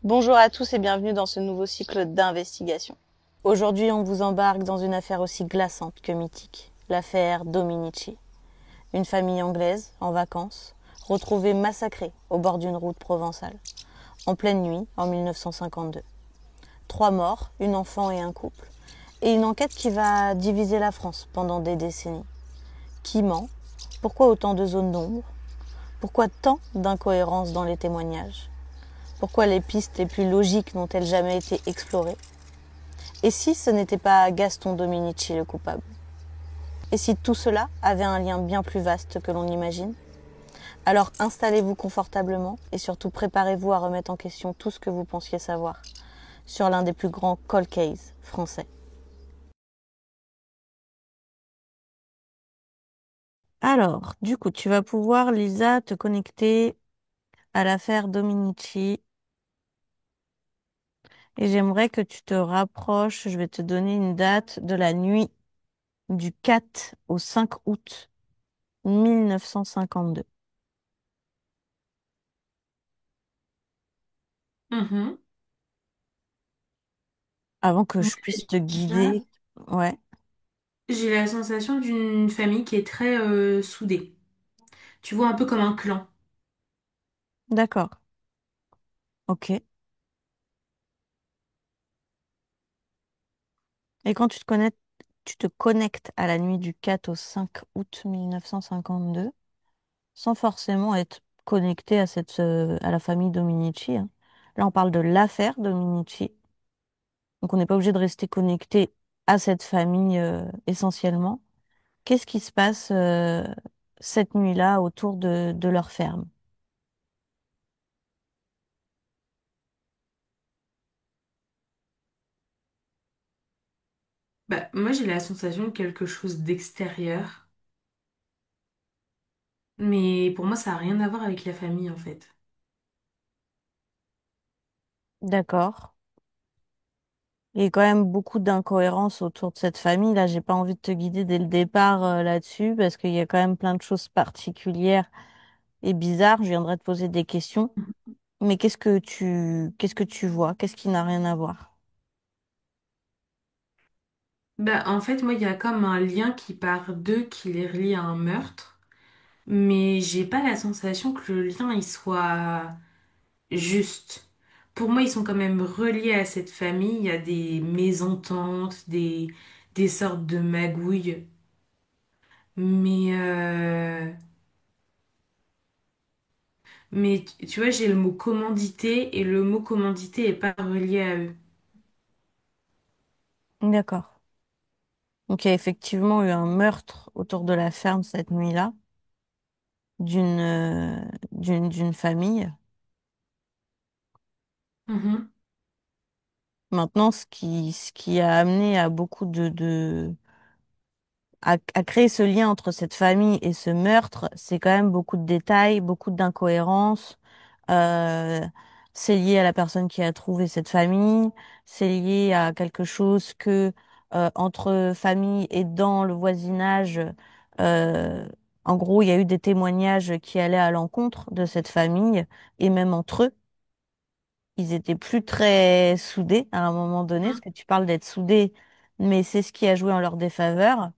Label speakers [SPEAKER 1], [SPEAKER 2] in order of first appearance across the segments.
[SPEAKER 1] Bonjour à tous et bienvenue dans ce nouveau cycle d'investigation. Aujourd'hui, on vous embarque dans une affaire aussi glaçante que mythique, l'affaire Dominici. Une famille anglaise, en vacances, retrouvée massacrée au bord d'une route provençale, en pleine nuit, en 1952. 3 morts, une enfant et un couple, et une enquête qui va diviser la France pendant des décennies. Qui ment? Pourquoi autant de zones d'ombre? Pourquoi tant d'incohérences dans les témoignages? Pourquoi les pistes les plus logiques n'ont-elles jamais été explorées? Et si ce n'était pas Gaston Dominici le coupable? Et si tout cela avait un lien bien plus vaste que l'on imagine? Alors installez-vous confortablement et surtout préparez-vous à remettre en question tout ce que vous pensiez savoir sur l'un des plus grands cold cases français. Alors, du coup, tu vas pouvoir, Lisa, te connecter à l'affaire Dominici et j'aimerais que tu te rapproches, je vais te donner une date de la nuit du 4 au 5 août 1952.
[SPEAKER 2] Mhm.
[SPEAKER 1] Avant que
[SPEAKER 2] Moi,
[SPEAKER 1] je puisse te
[SPEAKER 2] déjà,
[SPEAKER 1] guider. Ouais,
[SPEAKER 2] j'ai la sensation d'une famille qui est très soudée. Tu vois, un peu comme un clan.
[SPEAKER 1] d'accord. Ok. Et quand tu te connectes à la nuit du 4 au 5 août 1952, sans forcément être connecté à à la famille Dominici, hein. Là, on parle de l'affaire Dominici. Donc, on n'est pas obligé de rester connecté à cette famille, essentiellement. Qu'est-ce qui se passe, cette nuit-là autour de leur ferme?
[SPEAKER 2] Bah, moi, j'ai la sensation de quelque chose d'extérieur. Mais pour moi, ça n'a rien à voir avec la famille, en fait.
[SPEAKER 1] D'accord. Il y a quand même beaucoup d'incohérences autour de cette famille. Là, j'ai pas envie de te guider dès le départ, là-dessus parce qu'il y a quand même plein de choses particulières et bizarres. Je viendrai te poser des questions. Mais qu'est-ce que tu vois? Qu'est-ce qui n'a rien à voir?
[SPEAKER 2] Bah, en fait, moi, il y a comme un lien qui part d'eux, qui les relie à un meurtre. Mais j'ai pas la sensation que le lien, il soit juste. Pour moi, ils sont quand même reliés à cette famille. Il y a des mésententes, des sortes de magouilles. Mais, tu vois, j'ai le mot commandité et le mot commandité est pas relié à eux.
[SPEAKER 1] D'accord. Donc, il y a effectivement eu un meurtre autour de la ferme cette nuit-là d'une famille.
[SPEAKER 2] Mhm.
[SPEAKER 1] Maintenant, ce qui a amené à beaucoup à créer ce lien entre cette famille et ce meurtre, c'est quand même beaucoup de détails, beaucoup d'incohérences. Euh, c'est lié à la personne qui a trouvé cette famille, c'est lié à quelque chose que entre famille et dans le voisinage, euh, en gros, il y a eu des témoignages qui allaient à l'encontre de cette famille et même entre eux, ils étaient plus très soudés à un moment donné, parce
[SPEAKER 2] Mhm.
[SPEAKER 1] que tu parles d'être soudés, mais c'est ce qui a joué en leur défaveur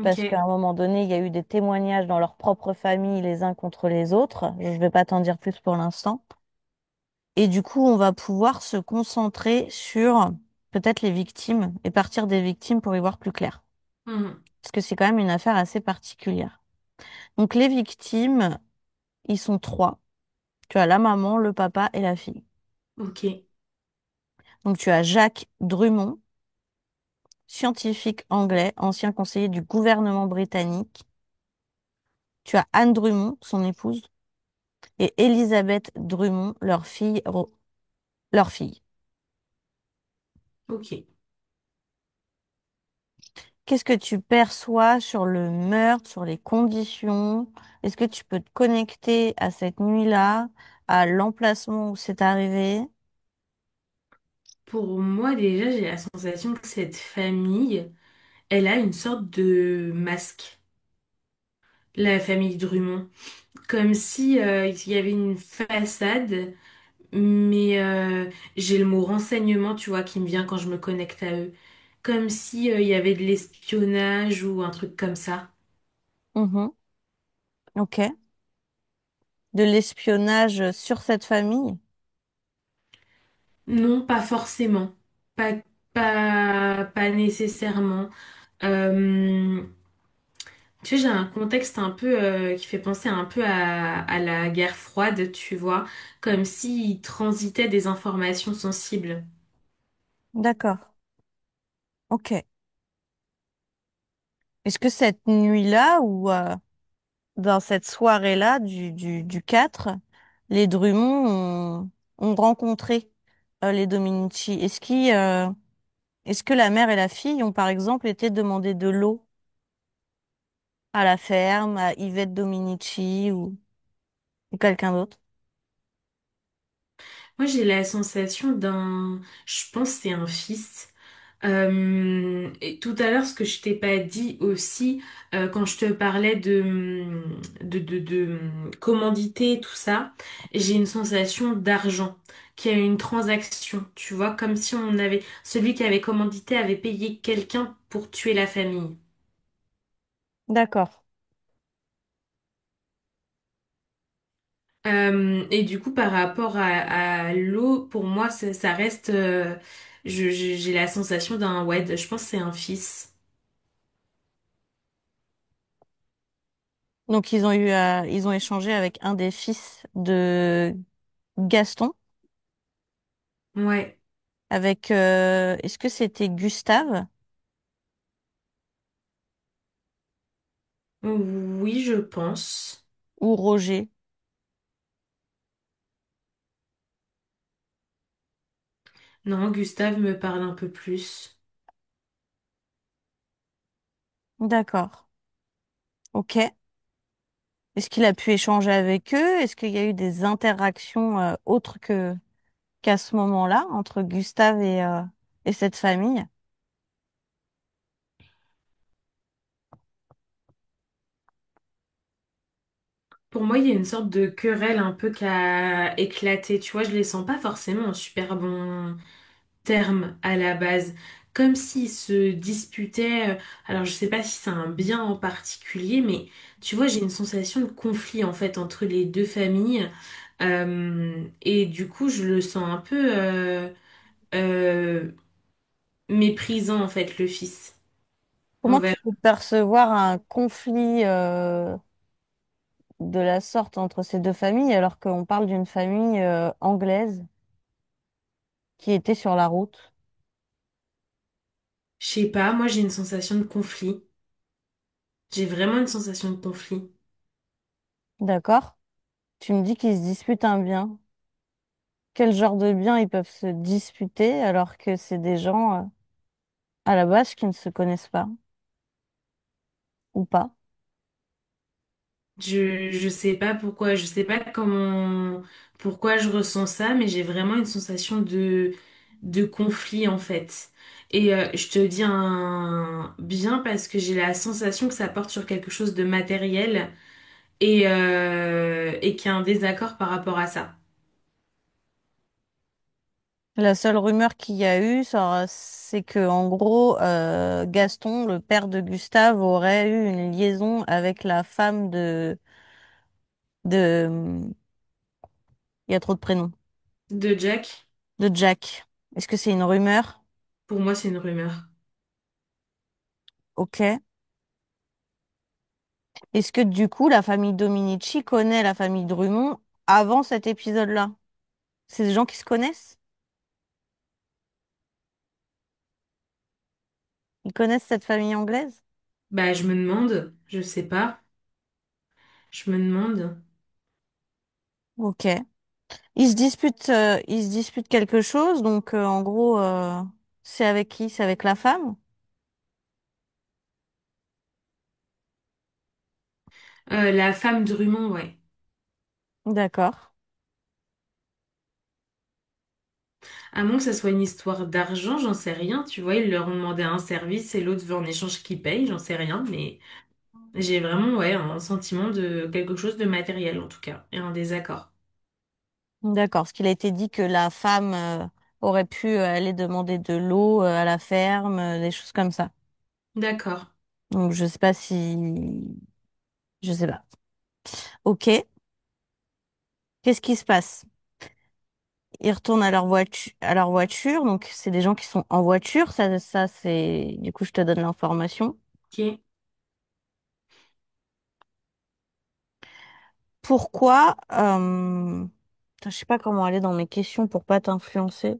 [SPEAKER 1] parce qu'à
[SPEAKER 2] Ok.
[SPEAKER 1] un moment donné, il y a eu des témoignages dans leur propre famille les uns contre les autres. Je ne vais pas t'en dire plus pour l'instant. Et du coup, on va pouvoir se concentrer sur peut-être les victimes et partir des victimes pour y voir plus clair.
[SPEAKER 2] Mhm.
[SPEAKER 1] Parce que c'est quand même une affaire assez particulière. Donc les victimes, ils sont trois. Tu as la maman, le papa et la fille.
[SPEAKER 2] Ok.
[SPEAKER 1] Donc tu as Jacques Drummond, scientifique anglais, ancien conseiller du gouvernement britannique. Tu as Anne Drummond, son épouse, et Elisabeth Drummond, leur fille.
[SPEAKER 2] Ok.
[SPEAKER 1] Qu'est-ce que tu perçois sur le meurtre, sur les conditions? Est-ce que tu peux te connecter à cette nuit-là, à l'emplacement où c'est arrivé?
[SPEAKER 2] Pour moi, déjà, j'ai la sensation que cette famille, elle a une sorte de masque. La famille Drummond. Comme si, il y avait une façade, mais j'ai le mot renseignement, tu vois, qui me vient quand je me connecte à eux. Comme si, il y avait de l'espionnage ou un truc comme ça.
[SPEAKER 1] Mhm. Ok. De l'espionnage sur cette famille?
[SPEAKER 2] Non, pas forcément. Pas, pas nécessairement. Euh, Tu sais, j'ai un contexte un peu qui fait penser un peu à la guerre froide, tu vois, comme s'il transitait des informations sensibles.
[SPEAKER 1] D'accord. Ok. Est-ce que cette nuit-là ou dans cette soirée-là du 4, les Drummond ont rencontré les Dominici? Est-ce que la mère et la fille ont par exemple été demander de l'eau à la ferme, à Yvette Dominici ou quelqu'un d'autre?
[SPEAKER 2] Moi, j'ai la sensation je pense que c'est un fils. Et tout à l'heure, ce que je t'ai pas dit aussi, quand je te parlais de commandité, tout ça, j'ai une sensation d'argent, qu'il y a eu une transaction, tu vois, comme si celui qui avait commandité avait payé quelqu'un pour tuer la famille.
[SPEAKER 1] D'accord.
[SPEAKER 2] Et du coup, par rapport à l'eau, pour moi, ça reste, j'ai la sensation ouais, je pense que c'est un fils.
[SPEAKER 1] Donc ils ont échangé avec un des fils de Gaston,
[SPEAKER 2] Ouais.
[SPEAKER 1] avec est-ce que c'était Gustave
[SPEAKER 2] Oui, je pense.
[SPEAKER 1] ou Roger?
[SPEAKER 2] Non, Gustave me parle un peu plus.
[SPEAKER 1] D'accord. Ok. Est-ce qu'il a pu échanger avec eux? Est-ce qu'il y a eu des interactions autres que qu'à ce moment-là entre Gustave et cette famille?
[SPEAKER 2] Pour moi, il y a une sorte de querelle un peu qui a éclaté. Tu vois, je les sens pas forcément en super bon terme à la base. Comme s'ils se disputaient. Alors, je sais pas si c'est un bien en particulier, mais tu vois, j'ai une sensation de conflit en fait entre les deux familles. Et du coup, je le sens un peu euh, méprisant en fait, le fils.
[SPEAKER 1] Comment tu
[SPEAKER 2] Envers.
[SPEAKER 1] peux percevoir un conflit de la sorte entre ces deux familles alors qu'on parle d'une famille anglaise qui était sur la route?
[SPEAKER 2] Je sais pas, moi j'ai une sensation de conflit. J'ai vraiment une sensation de conflit.
[SPEAKER 1] D'accord? Tu me dis qu'ils se disputent un bien. Quel genre de bien ils peuvent se disputer alors que c'est des gens à la base qui ne se connaissent pas ou pas?
[SPEAKER 2] Je sais pas pourquoi, je sais pas pourquoi je ressens ça, mais j'ai vraiment une sensation de conflit en fait. Et je te dis un bien parce que j'ai la sensation que ça porte sur quelque chose de matériel et qu'il y a un désaccord par rapport à ça.
[SPEAKER 1] La seule rumeur qu'il y a eu, c'est que en gros, Gaston, le père de Gustave, aurait eu une liaison avec la femme de, il y a trop de prénoms,
[SPEAKER 2] De Jack,
[SPEAKER 1] de Jack. Est-ce que c'est une rumeur?
[SPEAKER 2] pour moi c'est une rumeur.
[SPEAKER 1] Ok. Est-ce que du coup, la famille Dominici connaît la famille Drummond avant cet épisode-là? C'est des gens qui se connaissent? Ils connaissent cette famille anglaise?
[SPEAKER 2] Bah je me demande, je sais pas, je me demande.
[SPEAKER 1] Ok. Ils se disputent quelque chose, donc en gros, c'est avec qui? C'est avec la femme?
[SPEAKER 2] La femme Drummond, ouais.
[SPEAKER 1] D'accord.
[SPEAKER 2] À moins que ça soit une histoire d'argent, j'en sais rien, tu vois, ils leur ont demandé un service et l'autre veut en échange qu'ils payent, j'en sais rien, mais j'ai vraiment, ouais, un sentiment de quelque chose de matériel en tout cas, et un désaccord.
[SPEAKER 1] D'accord. Parce qu'il a été dit que la femme aurait pu aller demander de l'eau à la ferme, des choses comme ça.
[SPEAKER 2] D'accord.
[SPEAKER 1] Donc je sais pas si... Je sais pas. Ok. Qu'est-ce qui se passe? Ils retournent à leur voiture. Donc c'est des gens qui sont en voiture. Ça c'est... Du coup, je te donne l'information.
[SPEAKER 2] Ok.
[SPEAKER 1] Pourquoi... Putain, je sais pas comment aller dans mes questions pour pas t'influencer.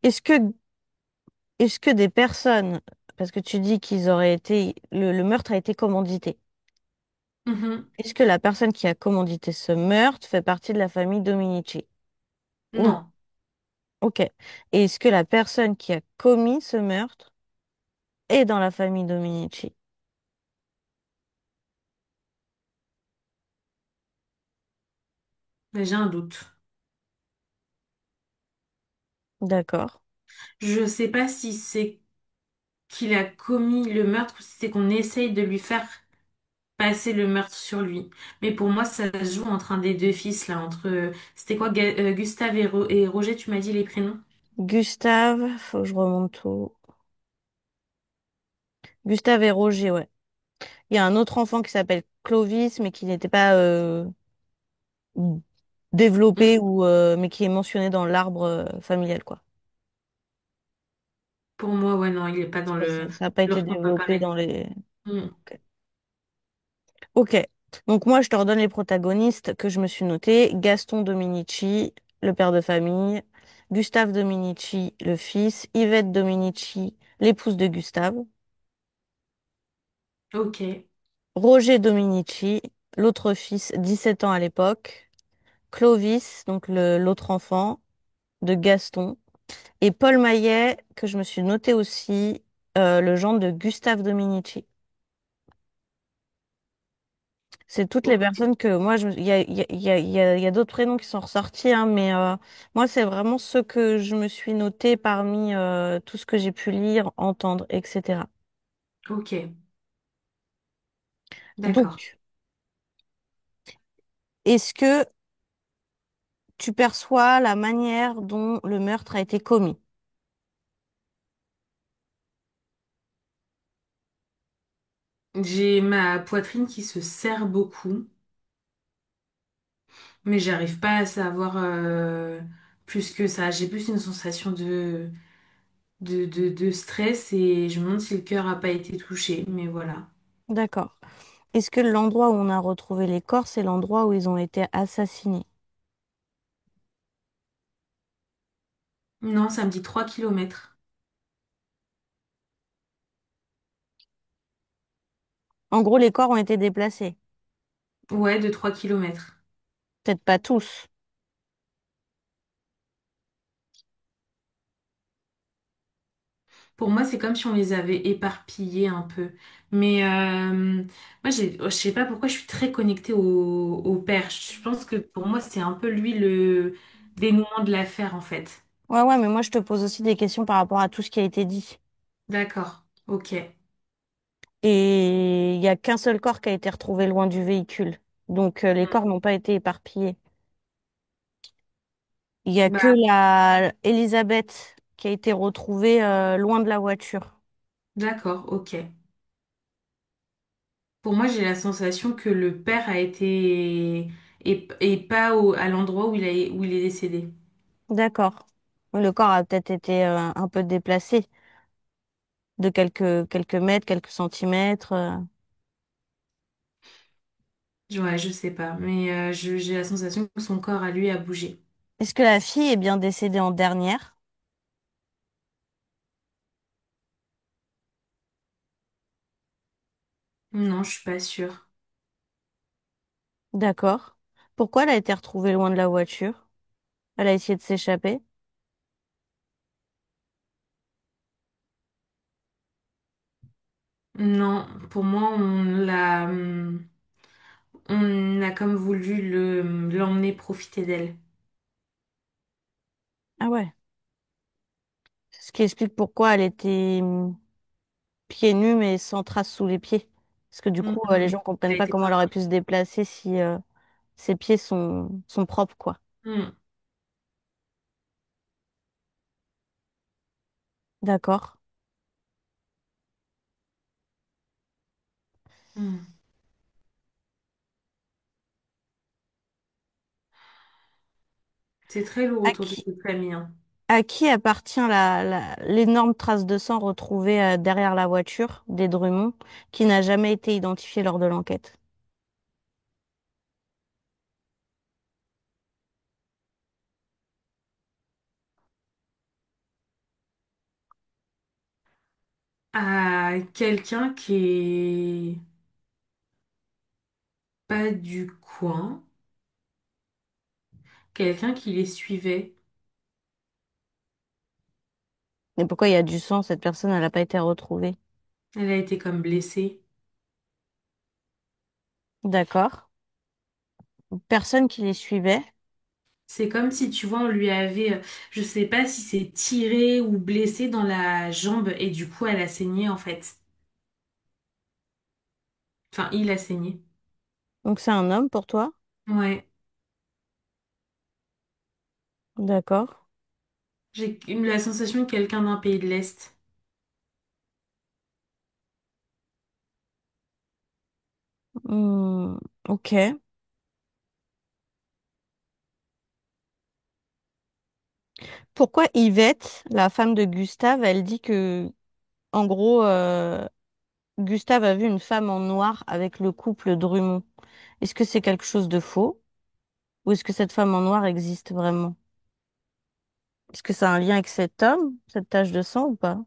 [SPEAKER 1] Est-ce que Est-ce que des personnes, parce que tu dis qu'ils auraient été, le meurtre a été commandité.
[SPEAKER 2] Mhm.
[SPEAKER 1] Est-ce que la personne qui a commandité ce meurtre fait partie de la famille Dominici? Ou non?
[SPEAKER 2] Non.
[SPEAKER 1] Ok. Et est-ce que la personne qui a commis ce meurtre est dans la famille Dominici?
[SPEAKER 2] J'ai un doute.
[SPEAKER 1] D'accord.
[SPEAKER 2] Je sais pas si c'est qu'il a commis le meurtre ou si c'est qu'on essaye de lui faire passer le meurtre sur lui. Mais pour moi, ça se joue entre un des deux fils, là, entre... C'était quoi, Gustave et Roger, tu m'as dit les prénoms?
[SPEAKER 1] Gustave, faut que je remonte tout. Gustave et Roger, ouais. Il y a un autre enfant qui s'appelle Clovis, mais qui n'était pas développé
[SPEAKER 2] Mm.
[SPEAKER 1] ou mais qui est mentionné dans l'arbre familial, quoi.
[SPEAKER 2] Pour moi, ouais, non, il est pas dans
[SPEAKER 1] Ça n'a pas
[SPEAKER 2] le
[SPEAKER 1] été
[SPEAKER 2] retour pas
[SPEAKER 1] développé
[SPEAKER 2] pareil.
[SPEAKER 1] dans les...
[SPEAKER 2] Mm.
[SPEAKER 1] Ok. Ok. Donc moi, je te redonne les protagonistes que je me suis notés. Gaston Dominici, le père de famille. Gustave Dominici, le fils. Yvette Dominici, l'épouse de Gustave.
[SPEAKER 2] Ok,
[SPEAKER 1] Roger Dominici, l'autre fils, 17 ans à l'époque. Clovis, donc l'autre enfant de Gaston. Et Paul Maillet, que je me suis noté aussi, le gendre de Gustave Dominici. C'est toutes les
[SPEAKER 2] ok,
[SPEAKER 1] personnes que moi, il y a, il y a, il y a, il y a d'autres prénoms qui sont ressortis, hein, mais moi, c'est vraiment ceux que je me suis noté parmi tout ce que j'ai pu lire, entendre, etc.
[SPEAKER 2] ok, d'accord.
[SPEAKER 1] Donc, est-ce que tu perçois la manière dont le meurtre a été commis?
[SPEAKER 2] J'ai ma poitrine qui se serre beaucoup, mais j'arrive pas à savoir plus que ça. J'ai plus une sensation de stress et je me demande si le cœur a pas été touché, mais voilà.
[SPEAKER 1] D'accord. Est-ce que l'endroit où on a retrouvé les corps, c'est l'endroit où ils ont été assassinés?
[SPEAKER 2] Non, ça me dit 3 kilomètres.
[SPEAKER 1] En gros, les corps ont été déplacés.
[SPEAKER 2] Ouais, de 3 kilomètres.
[SPEAKER 1] Peut-être pas tous.
[SPEAKER 2] Pour moi, c'est comme si on les avait éparpillés un peu. Mais moi, je sais pas pourquoi je suis très connectée au père. Je pense que pour moi, c'est un peu lui le dénouement de l'affaire, en fait.
[SPEAKER 1] Ouais, ouais, mais moi, je te pose aussi des questions par rapport à tout ce qui a été dit.
[SPEAKER 2] D'accord, ok.
[SPEAKER 1] Et il n'y a qu'un seul corps qui a été retrouvé loin du véhicule. Donc les corps n'ont pas été éparpillés. Il y a que
[SPEAKER 2] Bah,
[SPEAKER 1] la Elisabeth qui a été retrouvée loin de la voiture.
[SPEAKER 2] d'accord, ok. Pour moi, j'ai la sensation que le père a été et pas à l'endroit où il est décédé.
[SPEAKER 1] D'accord. Le corps a peut-être été un peu déplacé de quelques mètres, quelques centimètres.
[SPEAKER 2] Ouais, je sais pas, mais j'ai la sensation que son corps à lui a bougé.
[SPEAKER 1] Est-ce que la fille est bien décédée en dernière?
[SPEAKER 2] Non, je suis pas sûre.
[SPEAKER 1] D'accord. Pourquoi elle a été retrouvée loin de la voiture? Elle a essayé de s'échapper?
[SPEAKER 2] Non, pour moi, on a comme voulu l'emmener profiter d'elle.
[SPEAKER 1] Ah ouais. Ce qui explique pourquoi elle était pieds nus mais sans traces sous les pieds. Parce que du coup, les gens
[SPEAKER 2] Elle
[SPEAKER 1] comprennent
[SPEAKER 2] a
[SPEAKER 1] pas
[SPEAKER 2] été
[SPEAKER 1] comment elle aurait
[SPEAKER 2] portée.
[SPEAKER 1] pu se déplacer si ses pieds sont propres, quoi.
[SPEAKER 2] Hmm,
[SPEAKER 1] D'accord.
[SPEAKER 2] hmm. C'est très lourd
[SPEAKER 1] À
[SPEAKER 2] autour de
[SPEAKER 1] qui,
[SPEAKER 2] cette famille, hein.
[SPEAKER 1] à qui appartient l'énorme trace de sang retrouvée derrière la voiture des Drummond, qui n'a jamais été identifiée lors de l'enquête?
[SPEAKER 2] À quelqu'un qui est pas du coin, quelqu'un qui les suivait.
[SPEAKER 1] Et pourquoi il y a du sang? Cette personne, elle n'a pas été retrouvée.
[SPEAKER 2] Elle a été comme blessée.
[SPEAKER 1] D'accord. Personne qui les suivait.
[SPEAKER 2] C'est comme si, tu vois, on lui avait, je sais pas si c'est tiré ou blessé dans la jambe et du coup, elle a saigné en fait. Enfin, il a saigné.
[SPEAKER 1] Donc c'est un homme pour toi?
[SPEAKER 2] Ouais.
[SPEAKER 1] D'accord.
[SPEAKER 2] J'ai eu la sensation que quelqu'un d'un pays de l'Est.
[SPEAKER 1] Hmm, ok. Pourquoi Yvette, la femme de Gustave, elle dit que, en gros, Gustave a vu une femme en noir avec le couple Drummond? Est-ce que c'est quelque chose de faux? Ou est-ce que cette femme en noir existe vraiment? Est-ce que ça a un lien avec cet homme, cette tache de sang ou pas?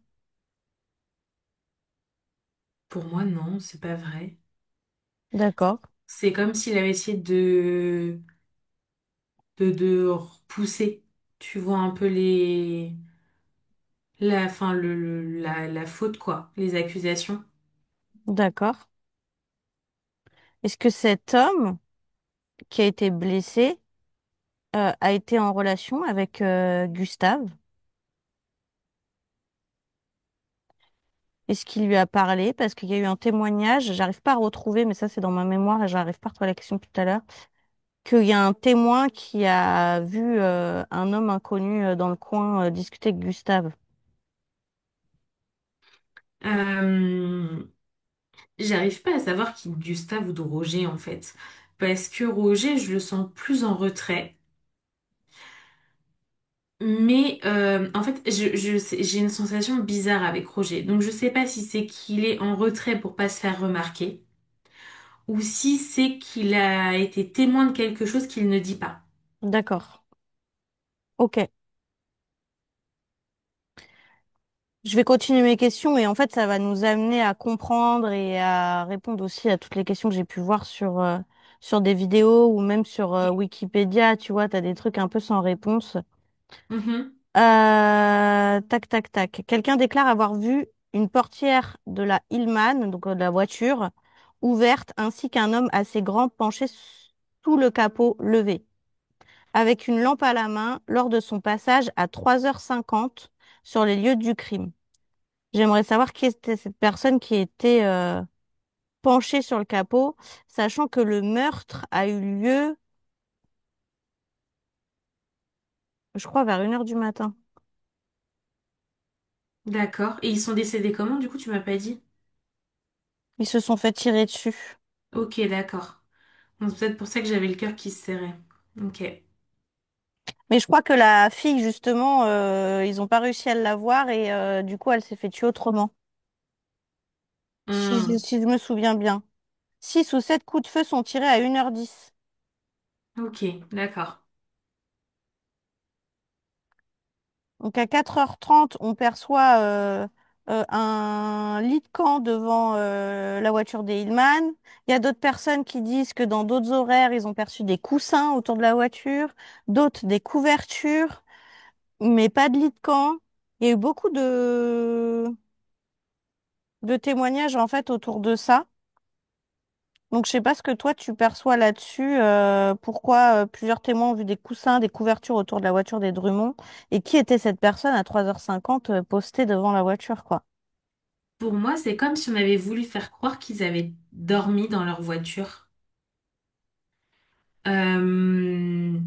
[SPEAKER 2] Pour moi, non, c'est pas vrai.
[SPEAKER 1] D'accord,
[SPEAKER 2] C'est comme s'il avait essayé de repousser, tu vois, un peu enfin, la faute, quoi, les accusations.
[SPEAKER 1] d'accord. Est-ce que cet homme qui a été blessé a été en relation avec Gustave? Est-ce qu'il lui a parlé? Parce qu'il y a eu un témoignage, j'arrive pas à retrouver, mais ça c'est dans ma mémoire et j'arrive pas à retrouver la question tout à l'heure, qu'il y a un témoin qui a vu un homme inconnu dans le coin discuter avec Gustave.
[SPEAKER 2] Euh, J'arrive pas à savoir qui est Gustave ou de Roger, en fait. Parce que Roger, je le sens plus en retrait. Mais en fait, j'ai une sensation bizarre avec Roger. Donc je sais pas si c'est qu'il est en retrait pour pas se faire remarquer ou si c'est qu'il a été témoin de quelque chose qu'il ne dit pas.
[SPEAKER 1] D'accord. Ok. Je vais continuer mes questions et en fait, ça va nous amener à comprendre et à répondre aussi à toutes les questions que j'ai pu voir sur des vidéos ou même sur Wikipédia. Tu vois, tu as des trucs un peu sans réponse.
[SPEAKER 2] Mhm.
[SPEAKER 1] Tac, tac, tac. Quelqu'un déclare avoir vu une portière de la Hillman, donc de la voiture, ouverte, ainsi qu'un homme assez grand penché sous le capot levé, avec une lampe à la main lors de son passage à 3h50 sur les lieux du crime. J'aimerais savoir qui était cette personne qui était penchée sur le capot, sachant que le meurtre a eu lieu, je crois, vers 1h du matin.
[SPEAKER 2] D'accord. Et ils sont décédés comment, du coup, tu m'as pas dit?
[SPEAKER 1] Ils se sont fait tirer dessus.
[SPEAKER 2] Ok, d'accord. Donc, c'est peut-être pour ça que j'avais le cœur qui se serrait. Ok.
[SPEAKER 1] Mais je crois que la fille, justement, ils n'ont pas réussi à la voir et du coup, elle s'est fait tuer autrement.
[SPEAKER 2] Hmm.
[SPEAKER 1] Si je me souviens bien. 6 ou 7 coups de feu sont tirés à 1h10.
[SPEAKER 2] Ok, d'accord.
[SPEAKER 1] Donc à 4h30, on perçoit un lit de camp devant la voiture des Hillman. Il y a d'autres personnes qui disent que dans d'autres horaires, ils ont perçu des coussins autour de la voiture, d'autres des couvertures, mais pas de lit de camp. Il y a eu beaucoup de témoignages en fait autour de ça. Donc je sais pas ce que toi tu perçois là-dessus, pourquoi plusieurs témoins ont vu des coussins, des couvertures autour de la voiture des Drummond, et qui était cette personne à 3h50 postée devant la voiture, quoi.
[SPEAKER 2] Pour moi, c'est comme si on avait voulu faire croire qu'ils avaient dormi dans leur voiture. Euh,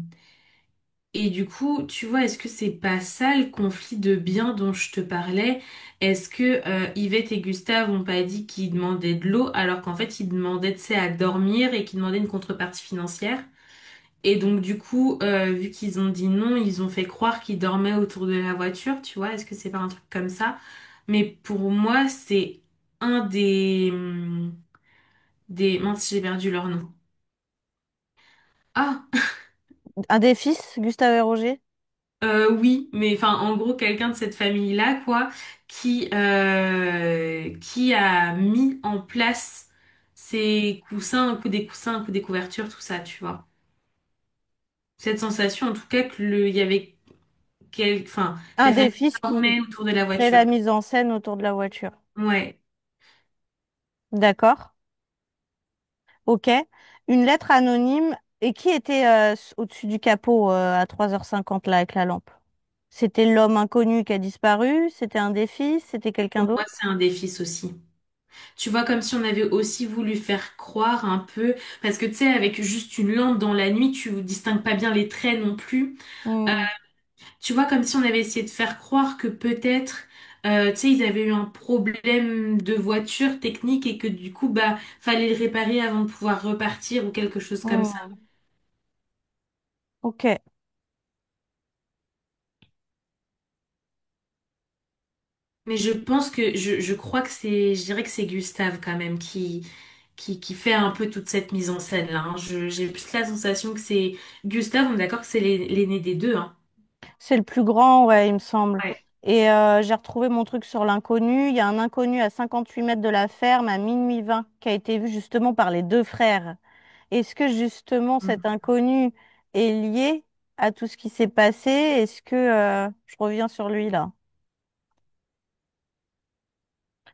[SPEAKER 2] Et du coup, tu vois, est-ce que c'est pas ça le conflit de biens dont je te parlais? Est-ce que Yvette et Gustave ont pas dit qu'ils demandaient de l'eau alors qu'en fait ils demandaient, tu sais, à dormir et qu'ils demandaient une contrepartie financière? Et donc du coup, vu qu'ils ont dit non, ils ont fait croire qu'ils dormaient autour de la voiture, tu vois? Est-ce que c'est pas un truc comme ça? Mais pour moi, c'est un des mince, j'ai perdu leur nom. Ah!
[SPEAKER 1] Un des fils, Gustave et Roger?
[SPEAKER 2] Oui, mais enfin, en gros, quelqu'un de cette famille-là, quoi, qui a mis en place ces coussins, un coup des coussins, un coup des couvertures, tout ça, tu vois. Cette sensation, en tout cas, il y avait enfin, que
[SPEAKER 1] Un
[SPEAKER 2] la
[SPEAKER 1] des
[SPEAKER 2] famille
[SPEAKER 1] fils
[SPEAKER 2] dormait
[SPEAKER 1] qui
[SPEAKER 2] autour de la
[SPEAKER 1] crée
[SPEAKER 2] voiture.
[SPEAKER 1] la mise en scène autour de la voiture.
[SPEAKER 2] Ouais.
[SPEAKER 1] D'accord. Ok. Une lettre anonyme. Et qui était au-dessus du capot à 3h50 là avec la lampe? C'était l'homme inconnu qui a disparu? C'était un des fils? C'était quelqu'un
[SPEAKER 2] Pour moi,
[SPEAKER 1] d'autre?
[SPEAKER 2] c'est un des fils aussi. Tu vois, comme si on avait aussi voulu faire croire un peu, parce que tu sais, avec juste une lampe dans la nuit, tu distingues pas bien les traits non plus.
[SPEAKER 1] Hmm,
[SPEAKER 2] Tu vois, comme si on avait essayé de faire croire que peut-être, tu sais, ils avaient eu un problème de voiture technique et que du coup, bah, fallait le réparer avant de pouvoir repartir ou quelque chose comme ça.
[SPEAKER 1] hmm. Ok.
[SPEAKER 2] Mais je pense que, je crois que je dirais que c'est Gustave quand même qui fait un peu toute cette mise en scène-là, hein. J'ai plus la sensation que c'est Gustave, on est d'accord que c'est l'aîné des deux, hein.
[SPEAKER 1] C'est le plus grand, ouais, il me semble.
[SPEAKER 2] Ouais.
[SPEAKER 1] Et j'ai retrouvé mon truc sur l'inconnu. Il y a un inconnu à 58 mètres de la ferme à minuit 20 qui a été vu justement par les deux frères. Est-ce que justement cet inconnu est lié à tout ce qui s'est passé? Est-ce que je reviens sur lui là?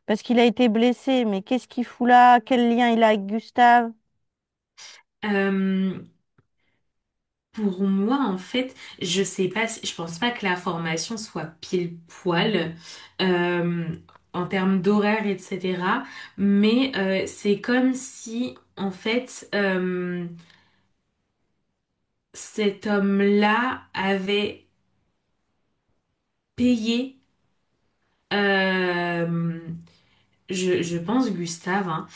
[SPEAKER 1] Parce qu'il a été blessé, mais qu'est-ce qu'il fout là? Quel lien il a avec Gustave?
[SPEAKER 2] Euh, Pour moi, en fait, je sais pas, je pense pas que la formation soit pile poil euh, en termes d'horaire, etc. Mais c'est comme si, en fait, cet homme-là avait payé, euh, je pense Gustave, hein,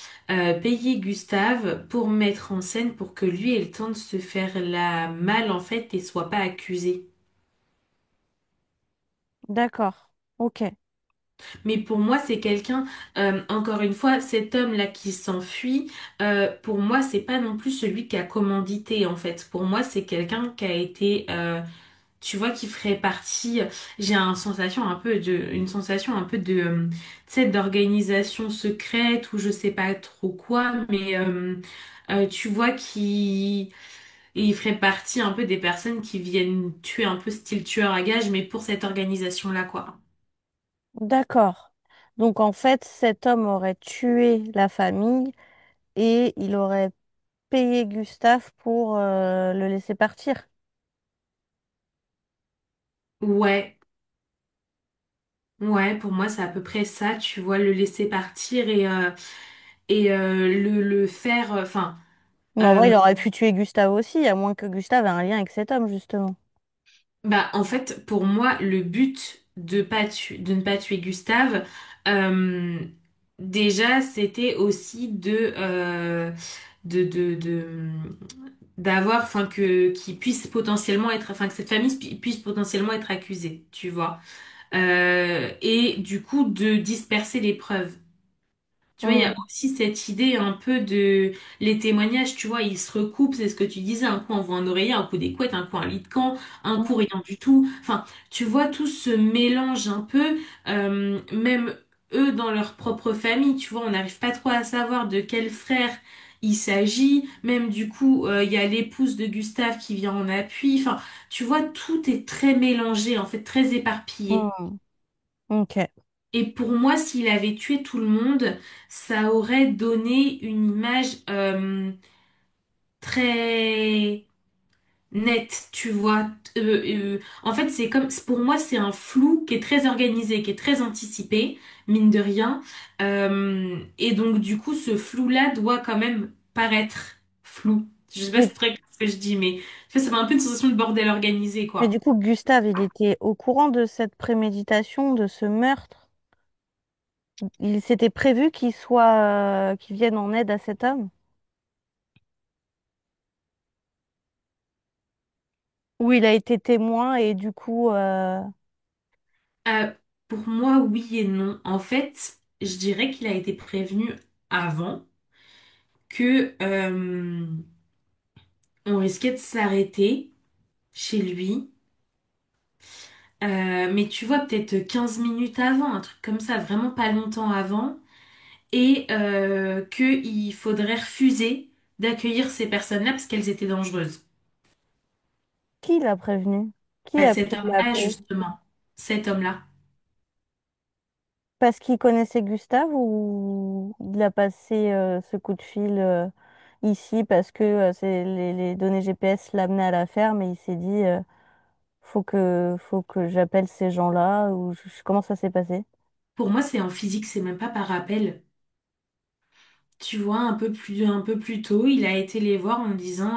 [SPEAKER 2] payé Gustave pour mettre en scène pour que lui ait le temps de se faire la malle, en fait, et soit pas accusé.
[SPEAKER 1] D'accord. Ok.
[SPEAKER 2] Mais pour moi, c'est quelqu'un, encore une fois, cet homme-là qui s'enfuit, pour moi, c'est pas non plus celui qui a commandité, en fait. Pour moi, c'est quelqu'un qui a été, tu vois, qui ferait partie, j'ai une sensation un peu de, tu sais, d'organisation secrète ou je sais pas trop quoi, mais, tu vois, il ferait partie un peu des personnes qui viennent tuer un peu style tueur à gages, mais pour cette organisation-là, quoi.
[SPEAKER 1] D'accord. Donc en fait, cet homme aurait tué la famille et il aurait payé Gustave pour le laisser partir.
[SPEAKER 2] Ouais. Ouais, pour moi, c'est à peu près ça, tu vois, le laisser partir et le faire, enfin,
[SPEAKER 1] Mais en vrai,
[SPEAKER 2] euh,
[SPEAKER 1] il aurait pu tuer Gustave aussi, à moins que Gustave ait un lien avec cet homme, justement.
[SPEAKER 2] bah, en fait, pour moi, le but de ne pas tuer Gustave, euh, déjà, c'était aussi de, d'avoir, enfin, qu'il puisse potentiellement être, enfin, que cette famille puisse potentiellement être accusée, tu vois. Et du coup, de disperser les preuves. Tu vois, il y a
[SPEAKER 1] Hmm,
[SPEAKER 2] aussi cette idée un peu de les témoignages, tu vois, ils se recoupent, c'est ce que tu disais, un coup on voit un oreiller, un coup des couettes, un coup un lit de camp, un coup
[SPEAKER 1] hmm,
[SPEAKER 2] rien du tout. Enfin, tu vois, tout ce mélange un peu, même eux dans leur propre famille, tu vois, on n'arrive pas trop à savoir de quel frère il s'agit. Même du coup, il y a l'épouse de Gustave qui vient en appui. Enfin, tu vois, tout est très mélangé, en fait, très éparpillé.
[SPEAKER 1] hmm. Ok.
[SPEAKER 2] Et pour moi, s'il avait tué tout le monde, ça aurait donné une image très net, tu vois. En fait, c'est comme, pour moi, c'est un flou qui est très organisé, qui est très anticipé, mine de rien. Et donc, du coup, ce flou-là doit quand même paraître flou. Je sais pas si
[SPEAKER 1] Mais,
[SPEAKER 2] c'est très clair ce que je dis, mais tu vois, ça fait un peu une sensation de bordel organisé,
[SPEAKER 1] mais
[SPEAKER 2] quoi.
[SPEAKER 1] du coup, Gustave, il était au courant de cette préméditation, de ce meurtre. Il s'était prévu qu'il vienne en aide à cet homme? Ou il a été témoin et du coup,
[SPEAKER 2] Euh, pour moi, oui et non. En fait, je dirais qu'il a été prévenu avant que on risquait de s'arrêter chez lui. Mais tu vois, peut-être 15 minutes avant, un truc comme ça, vraiment pas longtemps avant, et qu'il faudrait refuser d'accueillir ces personnes-là parce qu'elles étaient dangereuses.
[SPEAKER 1] qui l'a prévenu? Qui
[SPEAKER 2] Bah,
[SPEAKER 1] a pu
[SPEAKER 2] cet homme-là,
[SPEAKER 1] l'appeler?
[SPEAKER 2] justement, cet homme-là.
[SPEAKER 1] Parce qu'il connaissait Gustave ou il a passé ce coup de fil ici parce que les données GPS l'amenaient à la ferme et il s'est dit faut que j'appelle ces gens-là ou comment ça s'est passé?
[SPEAKER 2] Pour moi, c'est en physique, c'est même pas par appel. Tu vois, un peu plus tôt, il a été les voir en disant,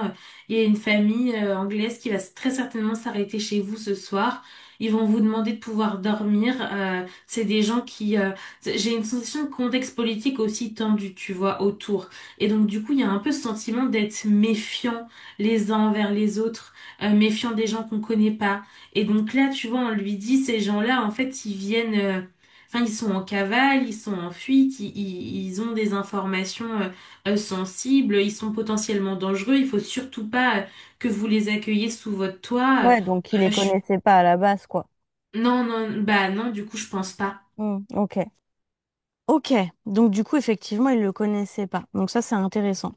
[SPEAKER 2] il y a une famille anglaise qui va très certainement s'arrêter chez vous ce soir. Ils vont vous demander de pouvoir dormir. C'est des gens qui... j'ai une sensation de contexte politique aussi tendu, tu vois, autour. Et donc, du coup, il y a un peu ce sentiment d'être méfiant les uns envers les autres, méfiant des gens qu'on connaît pas. Et donc là, tu vois, on lui dit, ces gens-là, en fait, ils viennent... Enfin, ils sont en cavale, ils sont en fuite, ils ont des informations sensibles, ils sont potentiellement dangereux. Il faut surtout pas que vous les accueilliez sous votre toit.
[SPEAKER 1] Ouais, donc il les
[SPEAKER 2] Je-
[SPEAKER 1] connaissait pas à la base, quoi.
[SPEAKER 2] Non, non, bah non, du coup, je pense pas.
[SPEAKER 1] Ok. Ok. Donc du coup, effectivement, il le connaissait pas. Donc ça, c'est intéressant.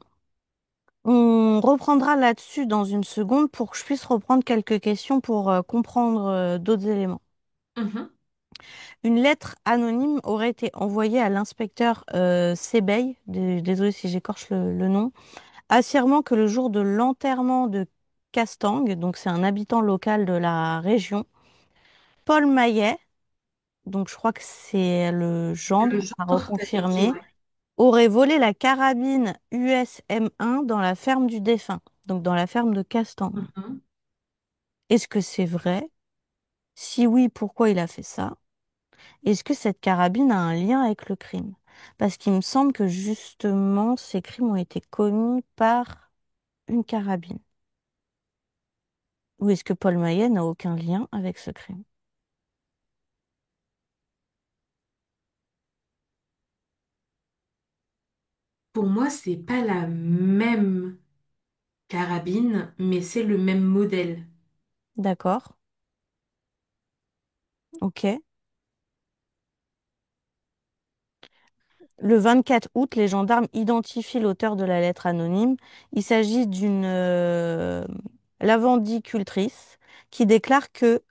[SPEAKER 1] On reprendra là-dessus dans une seconde pour que je puisse reprendre quelques questions pour comprendre d'autres éléments.
[SPEAKER 2] Mhm.
[SPEAKER 1] Une lettre anonyme aurait été envoyée à l'inspecteur Sebeil, désolé si j'écorche le nom, affirmant que le jour de l'enterrement de Castang, donc c'est un habitant local de la région, Paul Maillet, donc je crois que c'est le
[SPEAKER 2] Le
[SPEAKER 1] gendre, à
[SPEAKER 2] genre, t'avais dit,
[SPEAKER 1] reconfirmer,
[SPEAKER 2] ouais.
[SPEAKER 1] aurait volé la carabine USM1 dans la ferme du défunt, donc dans la ferme de Castang.
[SPEAKER 2] Mhm.
[SPEAKER 1] Est-ce que c'est vrai? Si oui, pourquoi il a fait ça? Est-ce que cette carabine a un lien avec le crime? Parce qu'il me semble que justement, ces crimes ont été commis par une carabine. Ou est-ce que Paul Maillet n'a aucun lien avec ce crime?
[SPEAKER 2] Pour moi, c'est pas la même carabine, mais c'est le même modèle.
[SPEAKER 1] D'accord, ok. Le 24 août, les gendarmes identifient l'auteur de la lettre anonyme. Il s'agit d'une lavandicultrice qui déclare que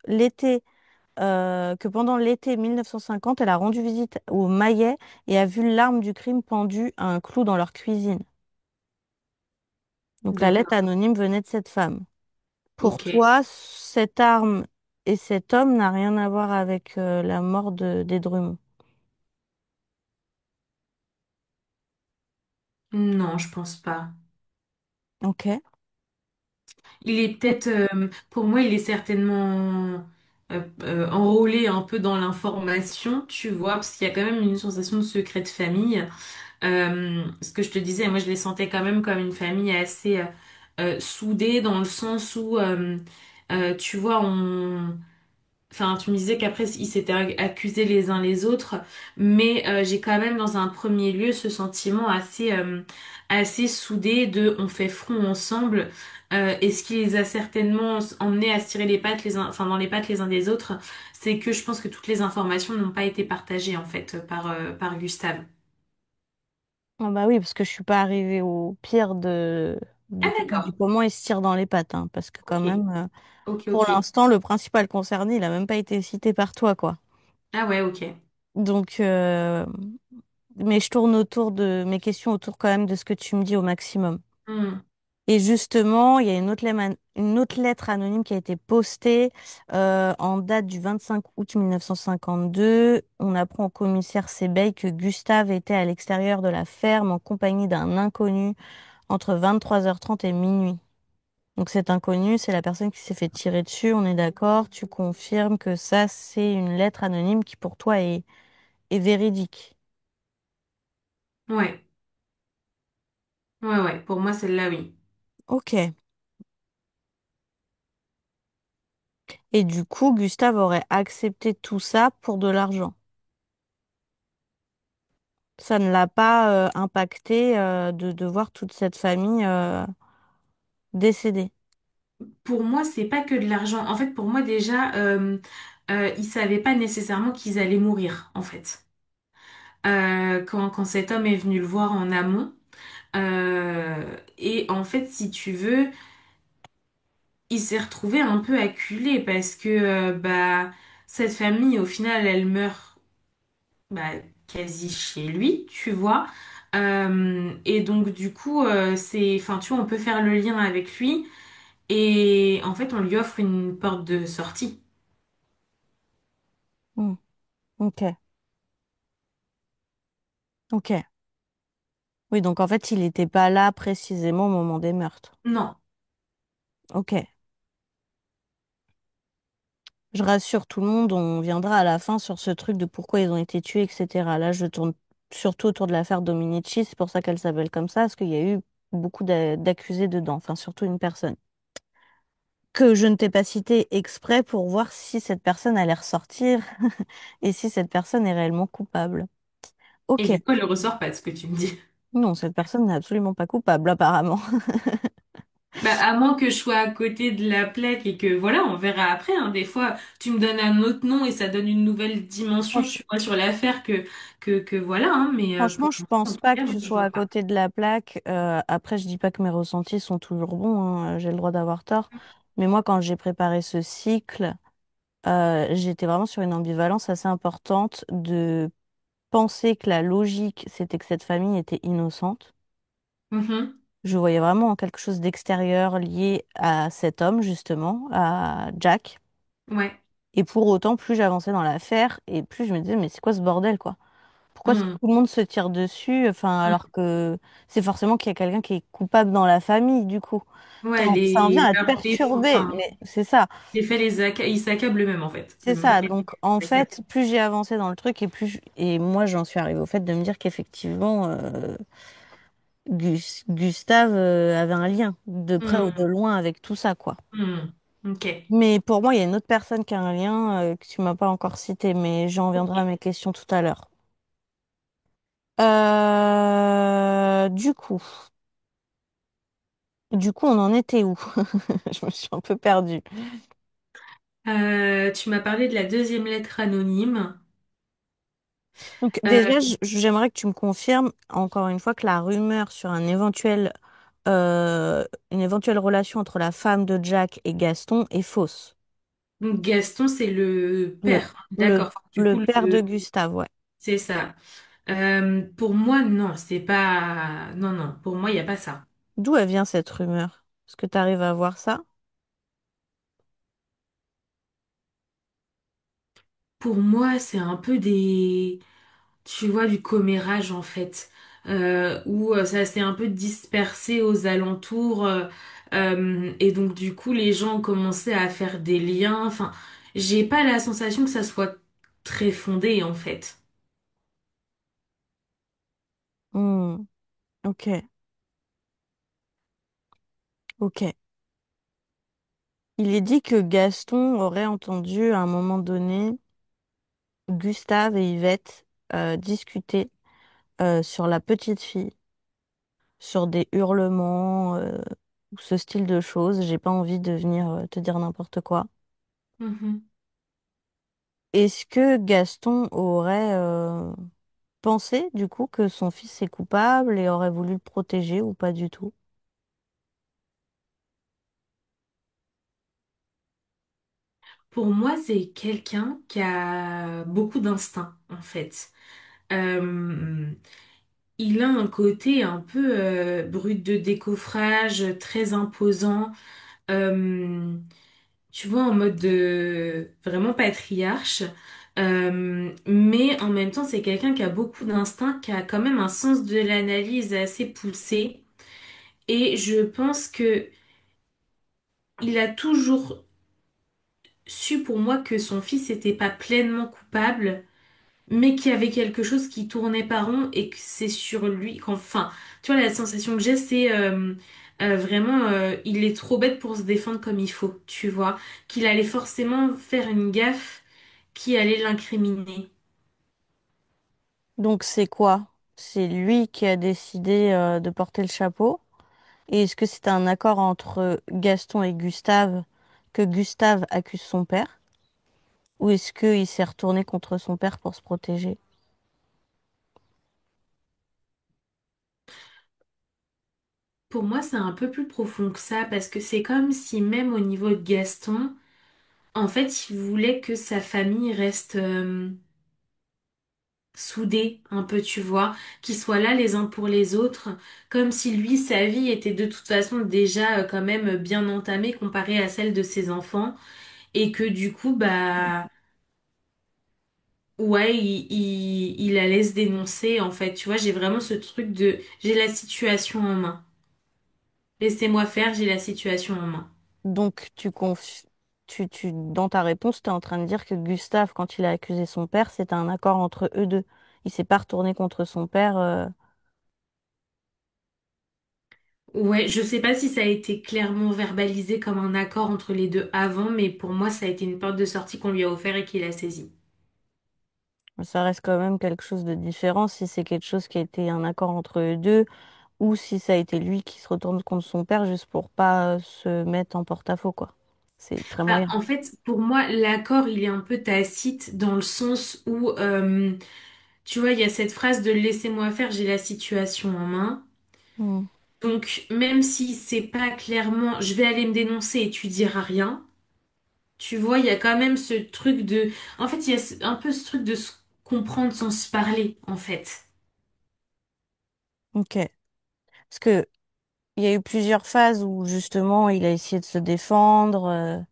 [SPEAKER 1] pendant l'été 1950, elle a rendu visite aux Maillets et a vu l'arme du crime pendue à un clou dans leur cuisine. Donc la lettre
[SPEAKER 2] D'accord.
[SPEAKER 1] anonyme venait de cette femme. Pour
[SPEAKER 2] Ok.
[SPEAKER 1] toi, cette arme et cet homme n'a rien à voir avec la mort des Drummond.
[SPEAKER 2] Non, je pense pas.
[SPEAKER 1] Ok.
[SPEAKER 2] Il est peut-être, pour moi, il est certainement enrôlé un peu dans l'information, tu vois, parce qu'il y a quand même une sensation de secret de famille. Ce que je te disais, moi, je les sentais quand même comme une famille assez soudée, dans le sens où, tu vois, enfin, tu me disais qu'après, ils s'étaient accusés les uns les autres, mais j'ai quand même dans un premier lieu ce sentiment assez soudé de on fait front ensemble. Et ce qui les a certainement emmenés à se tirer les pattes enfin, dans les pattes les uns des autres, c'est que je pense que toutes les informations n'ont pas été partagées en fait par Gustave.
[SPEAKER 1] Ah bah oui, parce que je suis pas arrivée au pire
[SPEAKER 2] Ah
[SPEAKER 1] du
[SPEAKER 2] d'accord,
[SPEAKER 1] comment il se tire dans les pattes, hein, parce que quand
[SPEAKER 2] ok,
[SPEAKER 1] même,
[SPEAKER 2] ok,
[SPEAKER 1] pour
[SPEAKER 2] ok.
[SPEAKER 1] l'instant, le principal concerné, il a même pas été cité par toi, quoi.
[SPEAKER 2] Ah ouais, ok.
[SPEAKER 1] Donc, mais je tourne autour de mes questions autour quand même de ce que tu me dis au maximum.
[SPEAKER 2] Hmm.
[SPEAKER 1] Et justement, il y a une autre lettre anonyme qui a été postée en date du 25 août 1952. On apprend au commissaire Sebeil que Gustave était à l'extérieur de la ferme en compagnie d'un inconnu entre 23h30 et minuit. Donc cet inconnu, c'est la personne qui s'est fait tirer dessus, on est d'accord? Tu confirmes que ça, c'est une lettre anonyme qui pour toi est véridique.
[SPEAKER 2] Ouais, ouais, ouais, pour moi, celle-là, oui.
[SPEAKER 1] Ok. Et du coup, Gustave aurait accepté tout ça pour de l'argent. Ça ne l'a pas impacté de voir toute cette famille décédée.
[SPEAKER 2] Pour moi, c'est pas que de l'argent. En fait, pour moi, déjà, ils savaient pas nécessairement qu'ils allaient mourir, en fait. Quand cet homme est venu le voir en amont. Et en fait, si tu veux, il s'est retrouvé un peu acculé parce que bah cette famille, au final, elle meurt bah, quasi chez lui, tu vois. Et donc du coup, enfin, tu vois, on peut faire le lien avec lui et en fait, on lui offre une porte de sortie.
[SPEAKER 1] Hmm. Ok, ok. Oui, donc en fait, il n'était pas là précisément au moment des meurtres.
[SPEAKER 2] Non.
[SPEAKER 1] Ok. Je rassure tout le monde, on viendra à la fin sur ce truc de pourquoi ils ont été tués, etc. Là, je tourne surtout autour de l'affaire Dominici, c'est pour ça qu'elle s'appelle comme ça, parce qu'il y a eu beaucoup d'accusés dedans, enfin surtout une personne. Que je ne t'ai pas citée exprès pour voir si cette personne allait ressortir et si cette personne est réellement coupable.
[SPEAKER 2] Et
[SPEAKER 1] Ok.
[SPEAKER 2] du coup, elle ne ressort pas de ce que tu me dis.
[SPEAKER 1] Non, cette personne n'est absolument pas coupable, apparemment.
[SPEAKER 2] Bah, à moins que je sois à côté de la plaque et que voilà, on verra après, hein. Des fois, tu me donnes un autre nom et ça donne une nouvelle dimension, tu
[SPEAKER 1] Franch-
[SPEAKER 2] vois, sur l'affaire que voilà, hein. Mais
[SPEAKER 1] Franchement,
[SPEAKER 2] pour
[SPEAKER 1] je
[SPEAKER 2] l'instant, en
[SPEAKER 1] pense
[SPEAKER 2] tout
[SPEAKER 1] pas que
[SPEAKER 2] cas, moi,
[SPEAKER 1] tu
[SPEAKER 2] je
[SPEAKER 1] sois
[SPEAKER 2] vois
[SPEAKER 1] à
[SPEAKER 2] pas.
[SPEAKER 1] côté de la plaque. Après, je dis pas que mes ressentis sont toujours bons, hein, j'ai le droit d'avoir tort. Mais moi, quand j'ai préparé ce cycle, j'étais vraiment sur une ambivalence assez importante de penser que la logique, c'était que cette famille était innocente.
[SPEAKER 2] Mhm.
[SPEAKER 1] Je voyais vraiment quelque chose d'extérieur lié à cet homme, justement, à Jack.
[SPEAKER 2] Ouais.
[SPEAKER 1] Et pour autant, plus j'avançais dans l'affaire, et plus je me disais, mais c'est quoi ce bordel, quoi? Pourquoi
[SPEAKER 2] Mhm.
[SPEAKER 1] tout le monde se tire dessus, enfin, alors que c'est forcément qu'il y a quelqu'un qui est coupable dans la famille, du coup.
[SPEAKER 2] Ouais,
[SPEAKER 1] Ça en vient à te perturber,
[SPEAKER 2] enfin,
[SPEAKER 1] mais c'est ça.
[SPEAKER 2] les faits, ils s'accablent eux-mêmes, en fait.
[SPEAKER 1] C'est
[SPEAKER 2] Même
[SPEAKER 1] ça.
[SPEAKER 2] les
[SPEAKER 1] Donc,
[SPEAKER 2] faits,
[SPEAKER 1] en
[SPEAKER 2] ils s'accablent.
[SPEAKER 1] fait, plus j'ai avancé dans le truc et et moi, j'en suis arrivée au fait de me dire qu'effectivement, Gustave avait un lien de près ou de
[SPEAKER 2] Mhm.
[SPEAKER 1] loin avec tout ça, quoi.
[SPEAKER 2] Mhm. Ok.
[SPEAKER 1] Mais pour moi, il y a une autre personne qui a un lien que tu m'as pas encore cité, mais j'en viendrai à
[SPEAKER 2] Ok.
[SPEAKER 1] mes questions tout à l'heure. Du coup, on en était où? Je me suis un peu perdue.
[SPEAKER 2] Tu m'as parlé de la deuxième lettre anonyme.
[SPEAKER 1] Donc
[SPEAKER 2] Euh,
[SPEAKER 1] déjà, j'aimerais que tu me confirmes encore une fois que la rumeur sur euh, une éventuelle relation entre la femme de Jack et Gaston est fausse.
[SPEAKER 2] donc Gaston, c'est le
[SPEAKER 1] Le,
[SPEAKER 2] père, hein. D'accord. Enfin, du
[SPEAKER 1] le
[SPEAKER 2] coup,
[SPEAKER 1] père de Gustave, ouais.
[SPEAKER 2] c'est ça. Pour moi, non, c'est pas. Non, non, pour moi, il n'y a pas ça.
[SPEAKER 1] D'où elle vient cette rumeur? Est-ce que tu arrives à voir ça?
[SPEAKER 2] Pour moi, c'est un peu des. Tu vois, du commérage, en fait. Où ça s'est un peu dispersé aux alentours. Et donc, du coup, les gens ont commencé à faire des liens. Enfin, j'ai pas la sensation que ça soit très fondé, en fait.
[SPEAKER 1] Hmm, ok, ok. Il est dit que Gaston aurait entendu à un moment donné Gustave et Yvette discuter sur la petite fille, sur des hurlements ou ce style de choses. J'ai pas envie de venir te dire n'importe quoi.
[SPEAKER 2] Mhm.
[SPEAKER 1] Est-ce que Gaston aurait pensé du coup que son fils est coupable et aurait voulu le protéger ou pas du tout?
[SPEAKER 2] Pour moi, c'est quelqu'un qui a beaucoup d'instinct, en fait. Euh, il a un côté un peu brut de décoffrage, très imposant. euh, Tu vois, en mode de vraiment patriarche. Mais en même temps, c'est quelqu'un qui a beaucoup d'instinct, qui a quand même un sens de l'analyse assez poussé. Et je pense que il a toujours su pour moi que son fils n'était pas pleinement coupable, mais qu'il y avait quelque chose qui tournait pas rond et que c'est sur lui qu'enfin, tu vois, la sensation que j'ai, c'est vraiment, il est trop bête pour se défendre comme il faut, tu vois, qu'il allait forcément faire une gaffe qui allait l'incriminer.
[SPEAKER 1] Donc c'est quoi? C'est lui qui a décidé de porter le chapeau? Et est-ce que c'est un accord entre Gaston et Gustave que Gustave accuse son père? Ou est-ce qu'il s'est retourné contre son père pour se protéger?
[SPEAKER 2] Pour moi, c'est un peu plus profond que ça parce que c'est comme si même au niveau de Gaston, en fait, il voulait que sa famille reste soudés un peu, tu vois, qu'ils soient là les uns pour les autres, comme si lui, sa vie était de toute façon déjà quand même bien entamée comparée à celle de ses enfants, et que du coup, bah, ouais, il la laisse dénoncer, en fait, tu vois, j'ai vraiment ce truc de, j'ai la situation en main. Laissez-moi faire, j'ai la situation en main.
[SPEAKER 1] Donc dans ta réponse, tu es en train de dire que Gustave, quand il a accusé son père, c'était un accord entre eux deux. Il s'est pas retourné contre son père.
[SPEAKER 2] Ouais, je sais pas si ça a été clairement verbalisé comme un accord entre les deux avant, mais pour moi, ça a été une porte de sortie qu'on lui a offert et qu'il a saisie.
[SPEAKER 1] Ça reste quand même quelque chose de différent si c'est quelque chose qui a été un accord entre eux deux ou si ça a été lui qui se retourne contre son père juste pour pas se mettre en porte-à-faux, quoi. C'est très
[SPEAKER 2] Bah,
[SPEAKER 1] moyen.
[SPEAKER 2] en fait, pour moi, l'accord, il est un peu tacite dans le sens où, tu vois, il y a cette phrase de laissez-moi faire, j'ai la situation en main.
[SPEAKER 1] Hmm.
[SPEAKER 2] Donc, même si c'est pas clairement, je vais aller me dénoncer et tu diras rien, tu vois, il y a quand même ce truc de, en fait, il y a un peu ce truc de se comprendre sans se parler, en fait.
[SPEAKER 1] Ok. Parce que il y a eu plusieurs phases où justement il a essayé de se défendre,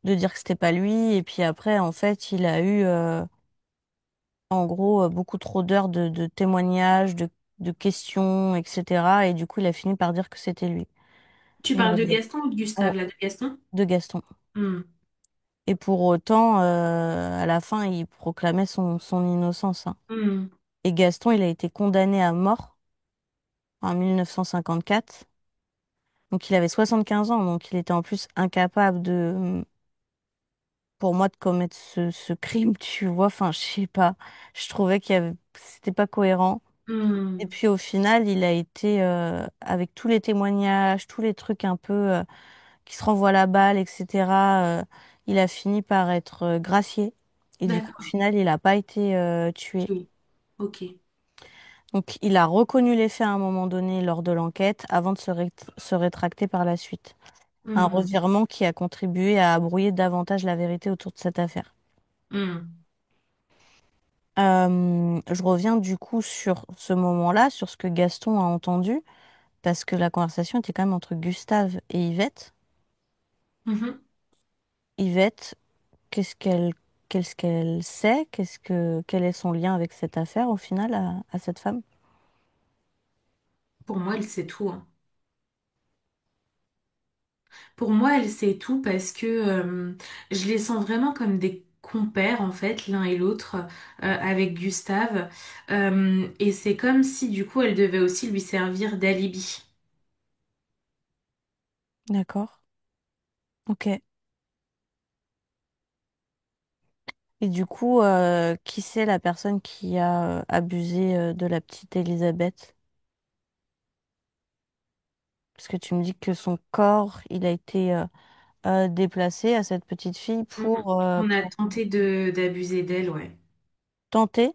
[SPEAKER 1] de dire que c'était pas lui, et puis après, en fait, il a eu en gros beaucoup trop d'heures de témoignages, de questions, etc. Et du coup, il a fini par dire que c'était lui.
[SPEAKER 2] Tu
[SPEAKER 1] Et,
[SPEAKER 2] parles de Gaston ou de
[SPEAKER 1] ouais,
[SPEAKER 2] Gustave, là, de Gaston?
[SPEAKER 1] de Gaston.
[SPEAKER 2] Hmm.
[SPEAKER 1] Et pour autant, à la fin, il proclamait son innocence, hein.
[SPEAKER 2] Hmm.
[SPEAKER 1] Et Gaston, il a été condamné à mort en 1954. Donc il avait 75 ans, donc il était en plus incapable pour moi, de commettre ce crime, tu vois. Enfin, je sais pas. Je trouvais c'était pas cohérent. Et
[SPEAKER 2] Hmm.
[SPEAKER 1] puis au final, il a été, avec tous les témoignages, tous les trucs un peu qui se renvoient la balle, etc. Il a fini par être gracié. Et du coup, au
[SPEAKER 2] D'accord.
[SPEAKER 1] final, il n'a pas été tué.
[SPEAKER 2] Ok. Ok.
[SPEAKER 1] Donc, il a reconnu les faits à un moment donné lors de l'enquête avant de se rétracter par la suite. Un
[SPEAKER 2] Hmm.
[SPEAKER 1] revirement qui a contribué à brouiller davantage la vérité autour de cette affaire.
[SPEAKER 2] Hmm.
[SPEAKER 1] Je reviens du coup sur ce moment-là, sur ce que Gaston a entendu, parce que la conversation était quand même entre Gustave et Yvette.
[SPEAKER 2] Mhm.
[SPEAKER 1] Yvette, qu'est-ce qu'elle sait? Quel est son lien avec cette affaire au final à cette femme?
[SPEAKER 2] Pour moi, elle sait tout, hein. Pour moi, elle sait tout parce que je les sens vraiment comme des compères, en fait, l'un et l'autre, avec Gustave. Et c'est comme si, du coup, elle devait aussi lui servir d'alibi.
[SPEAKER 1] D'accord. Ok. Et du coup, qui c'est la personne qui a abusé de la petite Elisabeth? Parce que tu me dis que son corps, il a été déplacé à cette petite fille
[SPEAKER 2] Mm. On a
[SPEAKER 1] pour
[SPEAKER 2] tenté de d'abuser d'elle, ouais.
[SPEAKER 1] tenter.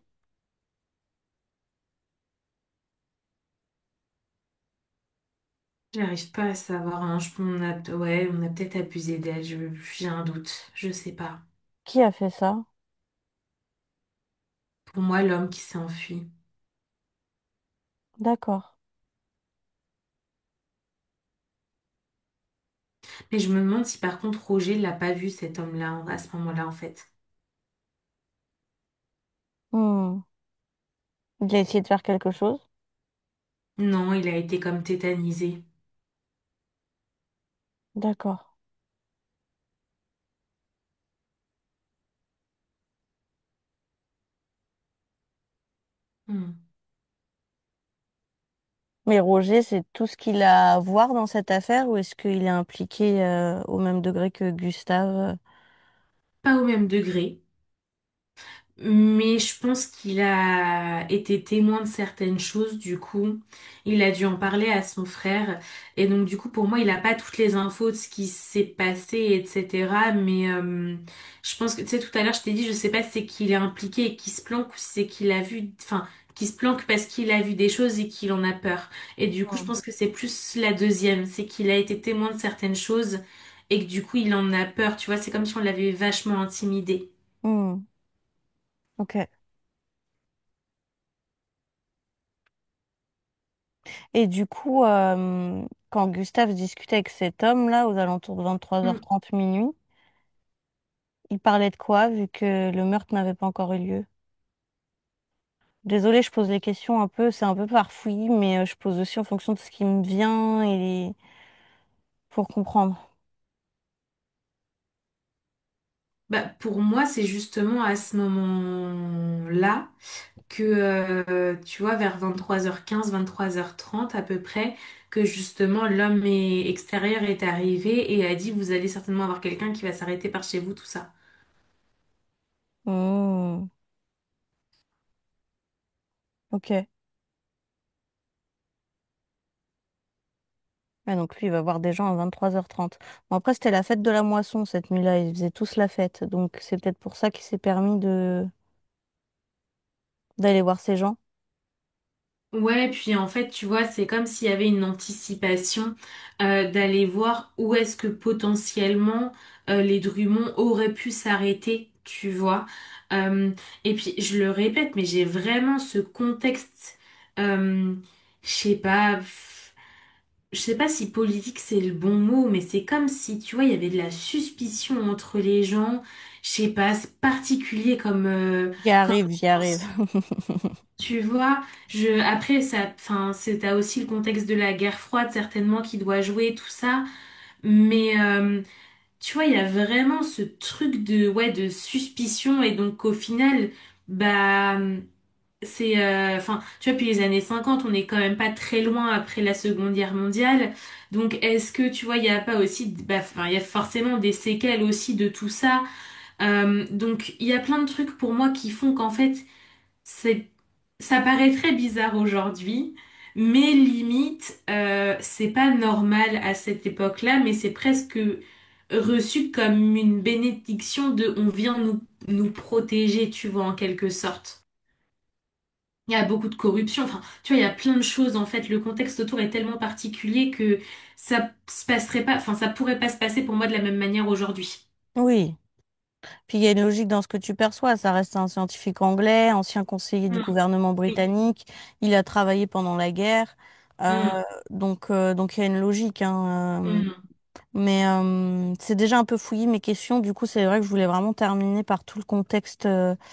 [SPEAKER 2] J'arrive pas à savoir, hein. Ouais, on a peut-être abusé d'elle. J'ai un doute. Je sais pas.
[SPEAKER 1] Qui a fait ça?
[SPEAKER 2] Pour moi, l'homme qui s'est enfui.
[SPEAKER 1] D'accord.
[SPEAKER 2] Mais je me demande si par contre Roger l'a pas vu cet homme-là à ce moment-là en fait.
[SPEAKER 1] Hmm. Il a essayé de faire quelque chose?
[SPEAKER 2] Non, il a été comme tétanisé.
[SPEAKER 1] D'accord.
[SPEAKER 2] Hmm.
[SPEAKER 1] Mais Roger, c'est tout ce qu'il a à voir dans cette affaire ou est-ce qu'il est impliqué au même degré que Gustave?
[SPEAKER 2] Pas au même degré. Mais je pense qu'il a été témoin de certaines choses, du coup, il a dû en parler à son frère. Et donc, du coup, pour moi, il n'a pas toutes les infos de ce qui s'est passé, etc. Mais je pense que, tu sais, tout à l'heure, je t'ai dit, je sais pas si c'est qu'il est impliqué et qu'il se planque ou si c'est qu'il a vu, enfin, qu'il se planque parce qu'il a vu des choses et qu'il en a peur. Et du coup, je
[SPEAKER 1] Hmm.
[SPEAKER 2] pense que c'est plus la deuxième, c'est qu'il a été témoin de certaines choses et que du coup, il en a peur. Tu vois, c'est comme si on l'avait vachement intimidé.
[SPEAKER 1] Hmm. Ok. Et du coup, quand Gustave discutait avec cet homme-là, aux alentours de 23h30 minuit, il parlait de quoi, vu que le meurtre n'avait pas encore eu lieu? Désolée, je pose les questions un peu, c'est un peu farfouillis, mais je pose aussi en fonction de ce qui me vient et pour comprendre.
[SPEAKER 2] Bah, pour moi, c'est justement à ce moment-là que, tu vois, vers 23h15, 23h30 à peu près, que justement extérieur est arrivé et a dit, vous allez certainement avoir quelqu'un qui va s'arrêter par chez vous, tout ça.
[SPEAKER 1] Hmm. Ok. Ouais, donc lui, il va voir des gens à 23h30. Bon, après, c'était la fête de la moisson cette nuit-là. Ils faisaient tous la fête. Donc, c'est peut-être pour ça qu'il s'est permis de d'aller voir ces gens.
[SPEAKER 2] Ouais, puis en fait, tu vois, c'est comme s'il y avait une anticipation d'aller voir où est-ce que potentiellement les Drummond auraient pu s'arrêter, tu vois. Euh, et puis, je le répète, mais j'ai vraiment ce contexte, euh, je sais pas, je sais pas si politique c'est le bon mot, mais c'est comme si, tu vois, il y avait de la suspicion entre les gens. Je sais pas, c'est particulier
[SPEAKER 1] J'y
[SPEAKER 2] comme
[SPEAKER 1] arrive, j'y arrive.
[SPEAKER 2] ambiance. Tu vois, après ça, enfin, t'as aussi le contexte de la guerre froide certainement qui doit jouer tout ça, mais tu vois, il y a vraiment ce truc de ouais de suspicion et donc au final, bah c'est, enfin, tu vois, puis les années 50 on est quand même pas très loin après la Seconde Guerre mondiale, donc est-ce que tu vois, il y a pas aussi, bah, enfin, il y a forcément des séquelles aussi de tout ça, donc il y a plein de trucs pour moi qui font qu'en fait c'est, ça paraît très bizarre aujourd'hui, mais limite, c'est pas normal à cette époque-là, mais c'est presque reçu comme une bénédiction de on vient nous protéger, tu vois, en quelque sorte. Il y a beaucoup de corruption, enfin, tu vois, il y a plein de choses, en fait, le contexte autour est tellement particulier que ça se passerait pas, enfin, ça pourrait pas se passer pour moi de la même manière aujourd'hui.
[SPEAKER 1] Oui. Puis il y a une logique dans ce que tu perçois. Ça reste un scientifique anglais, ancien conseiller du
[SPEAKER 2] Mm.
[SPEAKER 1] gouvernement
[SPEAKER 2] Oui.
[SPEAKER 1] britannique. Il a travaillé pendant la guerre.
[SPEAKER 2] Mm.
[SPEAKER 1] Donc il y a une logique, hein.
[SPEAKER 2] Mm.
[SPEAKER 1] Mais c'est déjà un peu fouillis mes questions. Du coup, c'est vrai que je voulais vraiment terminer par tout le contexte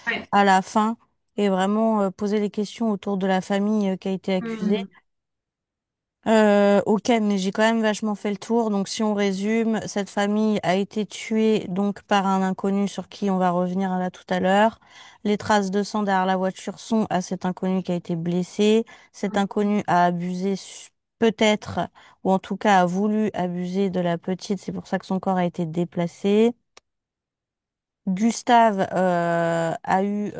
[SPEAKER 2] Ouais.
[SPEAKER 1] à la fin et vraiment poser les questions autour de la famille qui a été accusée.
[SPEAKER 2] Mm.
[SPEAKER 1] Ok, mais j'ai quand même vachement fait le tour. Donc, si on résume, cette famille a été tuée donc par un inconnu sur qui on va revenir là tout à l'heure. Les traces de sang derrière la voiture sont à cet inconnu qui a été blessé. Cet inconnu a abusé peut-être, ou en tout cas a voulu abuser de la petite. C'est pour ça que son corps a été déplacé. Gustave a eu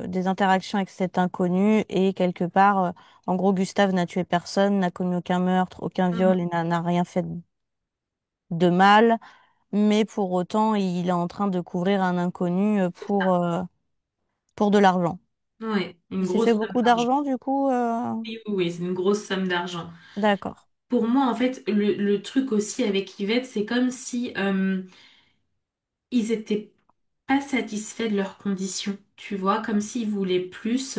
[SPEAKER 1] des interactions avec cet inconnu et quelque part, en gros, Gustave n'a tué personne, n'a commis aucun meurtre, aucun viol et
[SPEAKER 2] Mm.
[SPEAKER 1] n'a rien fait de mal, mais pour autant, il est en train de couvrir un inconnu pour de l'argent.
[SPEAKER 2] Ouais, une
[SPEAKER 1] Il s'est
[SPEAKER 2] grosse
[SPEAKER 1] fait
[SPEAKER 2] somme
[SPEAKER 1] beaucoup
[SPEAKER 2] d'argent.
[SPEAKER 1] d'argent du coup.
[SPEAKER 2] Oui, oui, oui, c'est une grosse somme d'argent.
[SPEAKER 1] D'accord.
[SPEAKER 2] Pour moi, en fait, le truc aussi avec Yvette, c'est comme si ils étaient pas satisfaits de leurs conditions, tu vois, comme s'ils voulaient plus.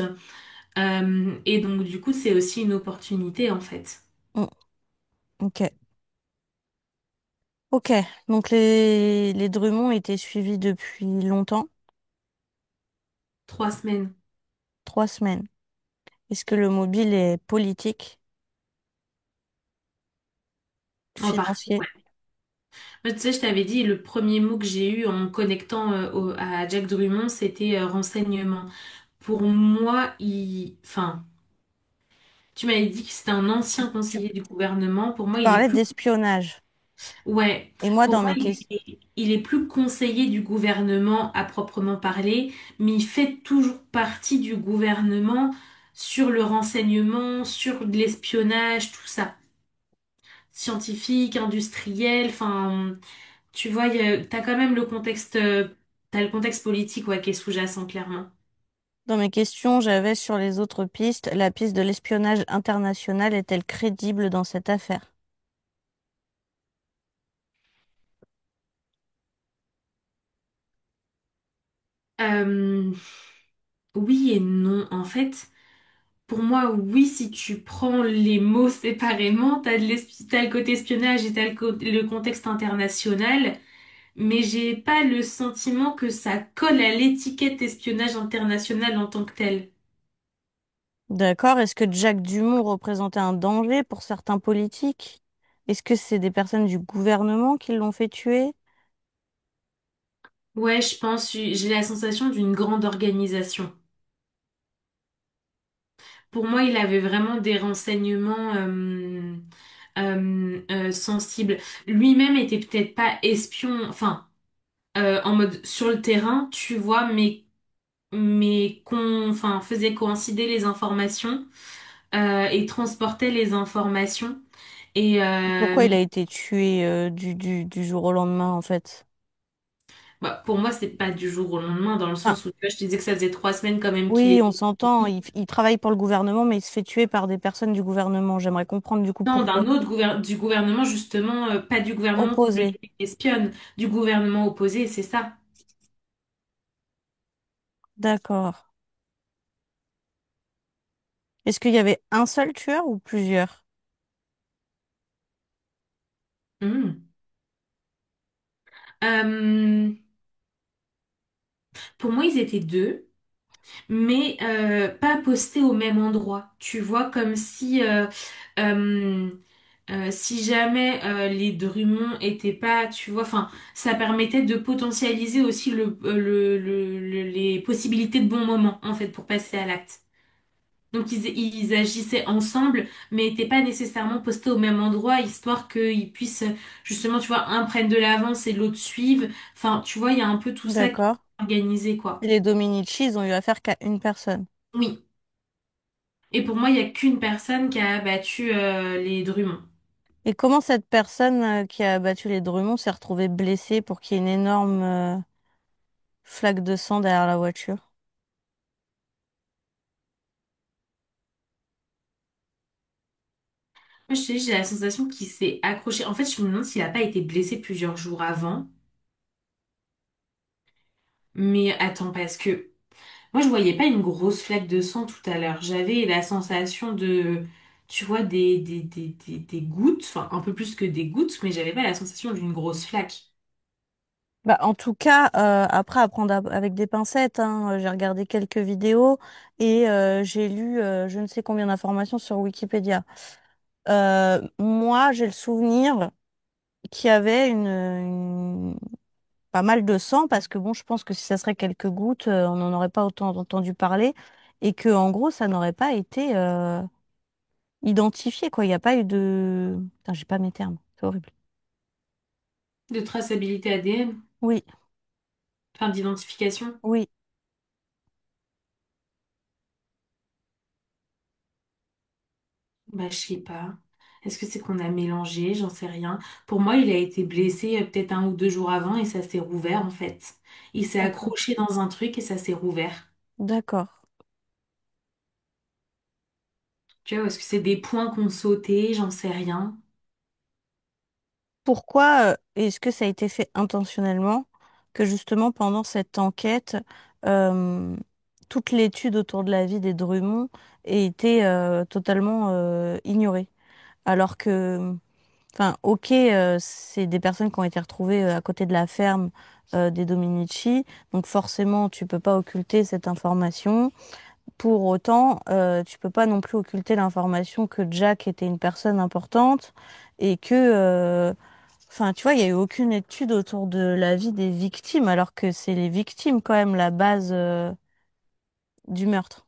[SPEAKER 2] Et donc, du coup, c'est aussi une opportunité, en fait.
[SPEAKER 1] Mm, ok. Ok. Donc les Drummond étaient suivis depuis longtemps,
[SPEAKER 2] 3 semaines
[SPEAKER 1] 3 semaines. Est-ce que le mobile est politique,
[SPEAKER 2] en partie,
[SPEAKER 1] financier?
[SPEAKER 2] ouais. Moi, tu sais, je t'avais dit, le premier mot que j'ai eu en me connectant à Jack Drummond, c'était renseignement. Pour moi, enfin, tu m'avais dit que c'était un ancien
[SPEAKER 1] Tu
[SPEAKER 2] conseiller du gouvernement. Pour moi, il est
[SPEAKER 1] parlais
[SPEAKER 2] plus,
[SPEAKER 1] d'espionnage.
[SPEAKER 2] ouais,
[SPEAKER 1] Et moi,
[SPEAKER 2] pour
[SPEAKER 1] dans
[SPEAKER 2] moi,
[SPEAKER 1] mes questions,
[SPEAKER 2] il est plus conseiller du gouvernement à proprement parler, mais il fait toujours partie du gouvernement sur le renseignement, sur l'espionnage, tout ça. Scientifique, industriel, enfin, tu vois, t'as quand même le contexte, t'as le contexte politique, ouais, qui est sous-jacent, clairement.
[SPEAKER 1] j'avais sur les autres pistes, la piste de l'espionnage international est-elle crédible dans cette affaire?
[SPEAKER 2] Euh, oui et non, en fait. Pour moi, oui, si tu prends les mots séparément, t'as le côté espionnage et t'as le contexte international, mais j'ai pas le sentiment que ça colle à l'étiquette espionnage international en tant que tel.
[SPEAKER 1] D'accord. Est-ce que Jacques Dumont représentait un danger pour certains politiques? Est-ce que c'est des personnes du gouvernement qui l'ont fait tuer?
[SPEAKER 2] Ouais, je pense, j'ai la sensation d'une grande organisation. Pour moi, il avait vraiment des renseignements sensibles. Lui-même était peut-être pas espion, enfin, en mode sur le terrain, tu vois, mais enfin, faisait coïncider les informations et transportait les informations. Et
[SPEAKER 1] Pourquoi il a été tué du jour au lendemain, en fait?
[SPEAKER 2] bah, pour moi, c'est pas du jour au lendemain, dans le
[SPEAKER 1] Ah,
[SPEAKER 2] sens où tu vois, je te disais que ça faisait 3 semaines quand même qu'il
[SPEAKER 1] oui, on
[SPEAKER 2] était.
[SPEAKER 1] s'entend. Il travaille pour le gouvernement, mais il se fait tuer par des personnes du gouvernement. J'aimerais comprendre du coup
[SPEAKER 2] Non,
[SPEAKER 1] pourquoi.
[SPEAKER 2] d'un autre du gouvernement, justement, pas du gouvernement pour
[SPEAKER 1] Opposé.
[SPEAKER 2] lequel il espionne, du gouvernement opposé, c'est ça.
[SPEAKER 1] D'accord. Est-ce qu'il y avait un seul tueur ou plusieurs?
[SPEAKER 2] Hmm. Euh, pour moi, ils étaient deux, mais pas postés au même endroit. Tu vois, comme euh, si jamais les Drummond étaient pas, tu vois, enfin, ça permettait de potentialiser aussi les possibilités de bon moment, en fait, pour passer à l'acte. Donc ils agissaient ensemble, mais n'étaient pas nécessairement postés au même endroit, histoire qu'ils puissent justement, tu vois, un prenne de l'avance et l'autre suive. Enfin, tu vois, il y a un peu tout ça qui
[SPEAKER 1] D'accord.
[SPEAKER 2] est organisé,
[SPEAKER 1] Et
[SPEAKER 2] quoi.
[SPEAKER 1] les Dominici, ils ont eu affaire qu'à une personne.
[SPEAKER 2] Oui. Et pour moi, il y a qu'une personne qui a abattu les Drummond.
[SPEAKER 1] Et comment cette personne qui a abattu les Drummond s'est retrouvée blessée pour qu'il y ait une énorme flaque de sang derrière la voiture?
[SPEAKER 2] Moi, je te dis, j'ai la sensation qu'il s'est accroché. En fait, je me demande s'il n'a pas été blessé plusieurs jours avant. Mais attends, parce que moi, je voyais pas une grosse flaque de sang tout à l'heure. J'avais la sensation de, tu vois, des gouttes, enfin un peu plus que des gouttes, mais j'avais pas la sensation d'une grosse flaque.
[SPEAKER 1] Bah, en tout cas, après, à prendre avec des pincettes, hein, j'ai regardé quelques vidéos et j'ai lu je ne sais combien d'informations sur Wikipédia. Moi, j'ai le souvenir qu'il y avait pas mal de sang parce que bon, je pense que si ça serait quelques gouttes, on n'en aurait pas autant entendu parler et que en gros, ça n'aurait pas été identifié, quoi. Il n'y a pas eu de... Putain, j'ai pas mes termes, c'est horrible.
[SPEAKER 2] De traçabilité ADN,
[SPEAKER 1] Oui,
[SPEAKER 2] enfin d'identification.
[SPEAKER 1] oui.
[SPEAKER 2] Bah, je sais pas. Est-ce que c'est qu'on a mélangé? J'en sais rien. Pour moi, il a été blessé peut-être 1 ou 2 jours avant et ça s'est rouvert en fait. Il s'est
[SPEAKER 1] D'accord.
[SPEAKER 2] accroché dans un truc et ça s'est rouvert.
[SPEAKER 1] D'accord.
[SPEAKER 2] Tu vois, est-ce que c'est des points qu'on sauté? J'en sais rien.
[SPEAKER 1] Pourquoi est-ce que ça a été fait intentionnellement que justement pendant cette enquête, euh, toute l'étude autour de la vie des Drummond ait été totalement ignorée. Alors que, enfin, ok, c'est des personnes qui ont été retrouvées à côté de la ferme des Dominici, donc forcément, tu peux pas occulter cette information. Pour autant, tu peux pas non plus occulter l'information que Jack était une personne importante et que, enfin, tu vois, il y a eu aucune étude autour de la vie des victimes, alors que c'est les victimes quand même la base du meurtre.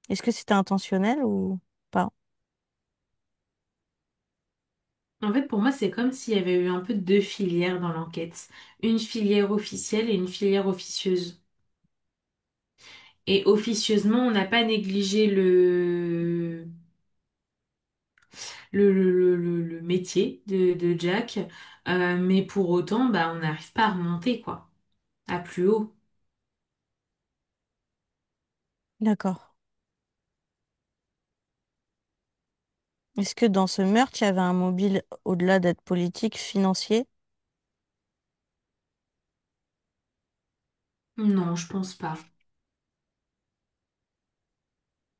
[SPEAKER 1] Est-ce que c'était intentionnel ou pas?
[SPEAKER 2] En fait, pour moi, c'est comme s'il y avait eu un peu deux filières dans l'enquête. Une filière officielle et une filière officieuse. Et officieusement, on n'a pas négligé le métier de Jack, mais pour autant, bah, on n'arrive pas à remonter, quoi, à plus haut.
[SPEAKER 1] D'accord. Est-ce que dans ce meurtre, il y avait un mobile au-delà d'être politique, financier?
[SPEAKER 2] Non, je pense pas.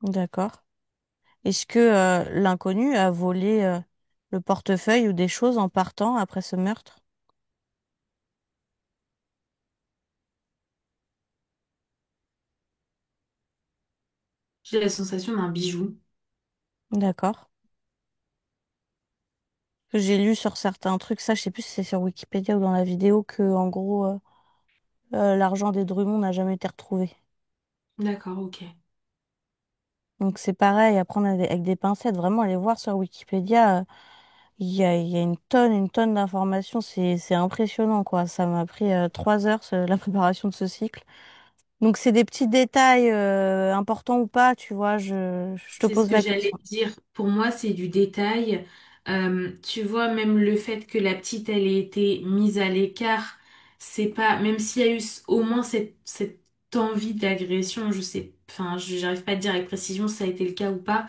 [SPEAKER 1] D'accord. Est-ce que l'inconnu a volé le portefeuille ou des choses en partant après ce meurtre?
[SPEAKER 2] J'ai la sensation d'un bijou.
[SPEAKER 1] D'accord. Que j'ai lu sur certains trucs, ça, je sais plus si c'est sur Wikipédia ou dans la vidéo, que en gros, l'argent des Drummond n'a jamais été retrouvé.
[SPEAKER 2] D'accord, ok.
[SPEAKER 1] Donc c'est pareil, à prendre avec des pincettes, vraiment aller voir sur Wikipédia, il y a une tonne d'informations, c'est impressionnant, quoi. Ça m'a pris 3 heures, la préparation de ce cycle. Donc c'est des petits détails importants ou pas, tu vois, je te
[SPEAKER 2] C'est ce
[SPEAKER 1] pose
[SPEAKER 2] que
[SPEAKER 1] la
[SPEAKER 2] j'allais
[SPEAKER 1] question.
[SPEAKER 2] dire. Pour moi, c'est du détail. Tu vois, même le fait que la petite, elle ait été mise à l'écart, c'est pas, même s'il y a eu au moins cette envie d'agression, je sais, enfin, j'arrive pas à te dire avec précision si ça a été le cas ou pas.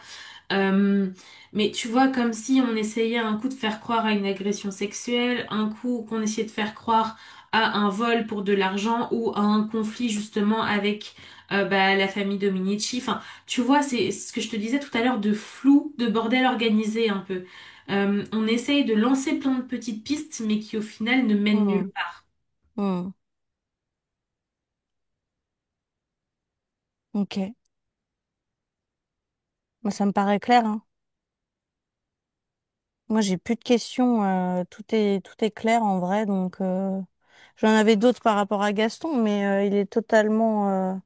[SPEAKER 2] Euh, mais tu vois, comme si on essayait un coup de faire croire à une agression sexuelle, un coup qu'on essayait de faire croire à un vol pour de l'argent ou à un conflit justement avec bah, la famille Dominici. Enfin, tu vois, c'est ce que je te disais tout à l'heure de flou, de bordel organisé un peu. On essaye de lancer plein de petites pistes, mais qui au final ne mènent
[SPEAKER 1] Hmm,
[SPEAKER 2] nulle part.
[SPEAKER 1] hmm, ok. Moi, ça me paraît clair, hein. Moi, j'ai plus de questions. Tout est clair en vrai. Donc, j'en avais d'autres par rapport à Gaston, mais il est totalement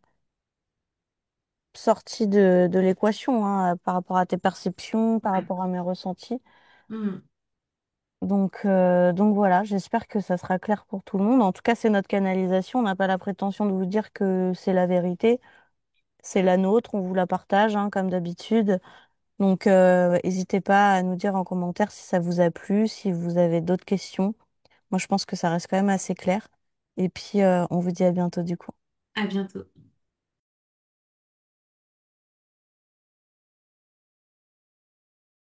[SPEAKER 1] sorti de l'équation, hein, par rapport à tes perceptions, par
[SPEAKER 2] Ouais.
[SPEAKER 1] rapport à mes ressentis.
[SPEAKER 2] Hmm.
[SPEAKER 1] Donc voilà, j'espère que ça sera clair pour tout le monde. En tout cas, c'est notre canalisation. On n'a pas la prétention de vous dire que c'est la vérité. C'est la nôtre. On vous la partage, hein, comme d'habitude. Donc, n'hésitez pas à nous dire en commentaire si ça vous a plu, si vous avez d'autres questions. Moi, je pense que ça reste quand même assez clair. Et puis, on vous dit à bientôt du coup.
[SPEAKER 2] À bientôt.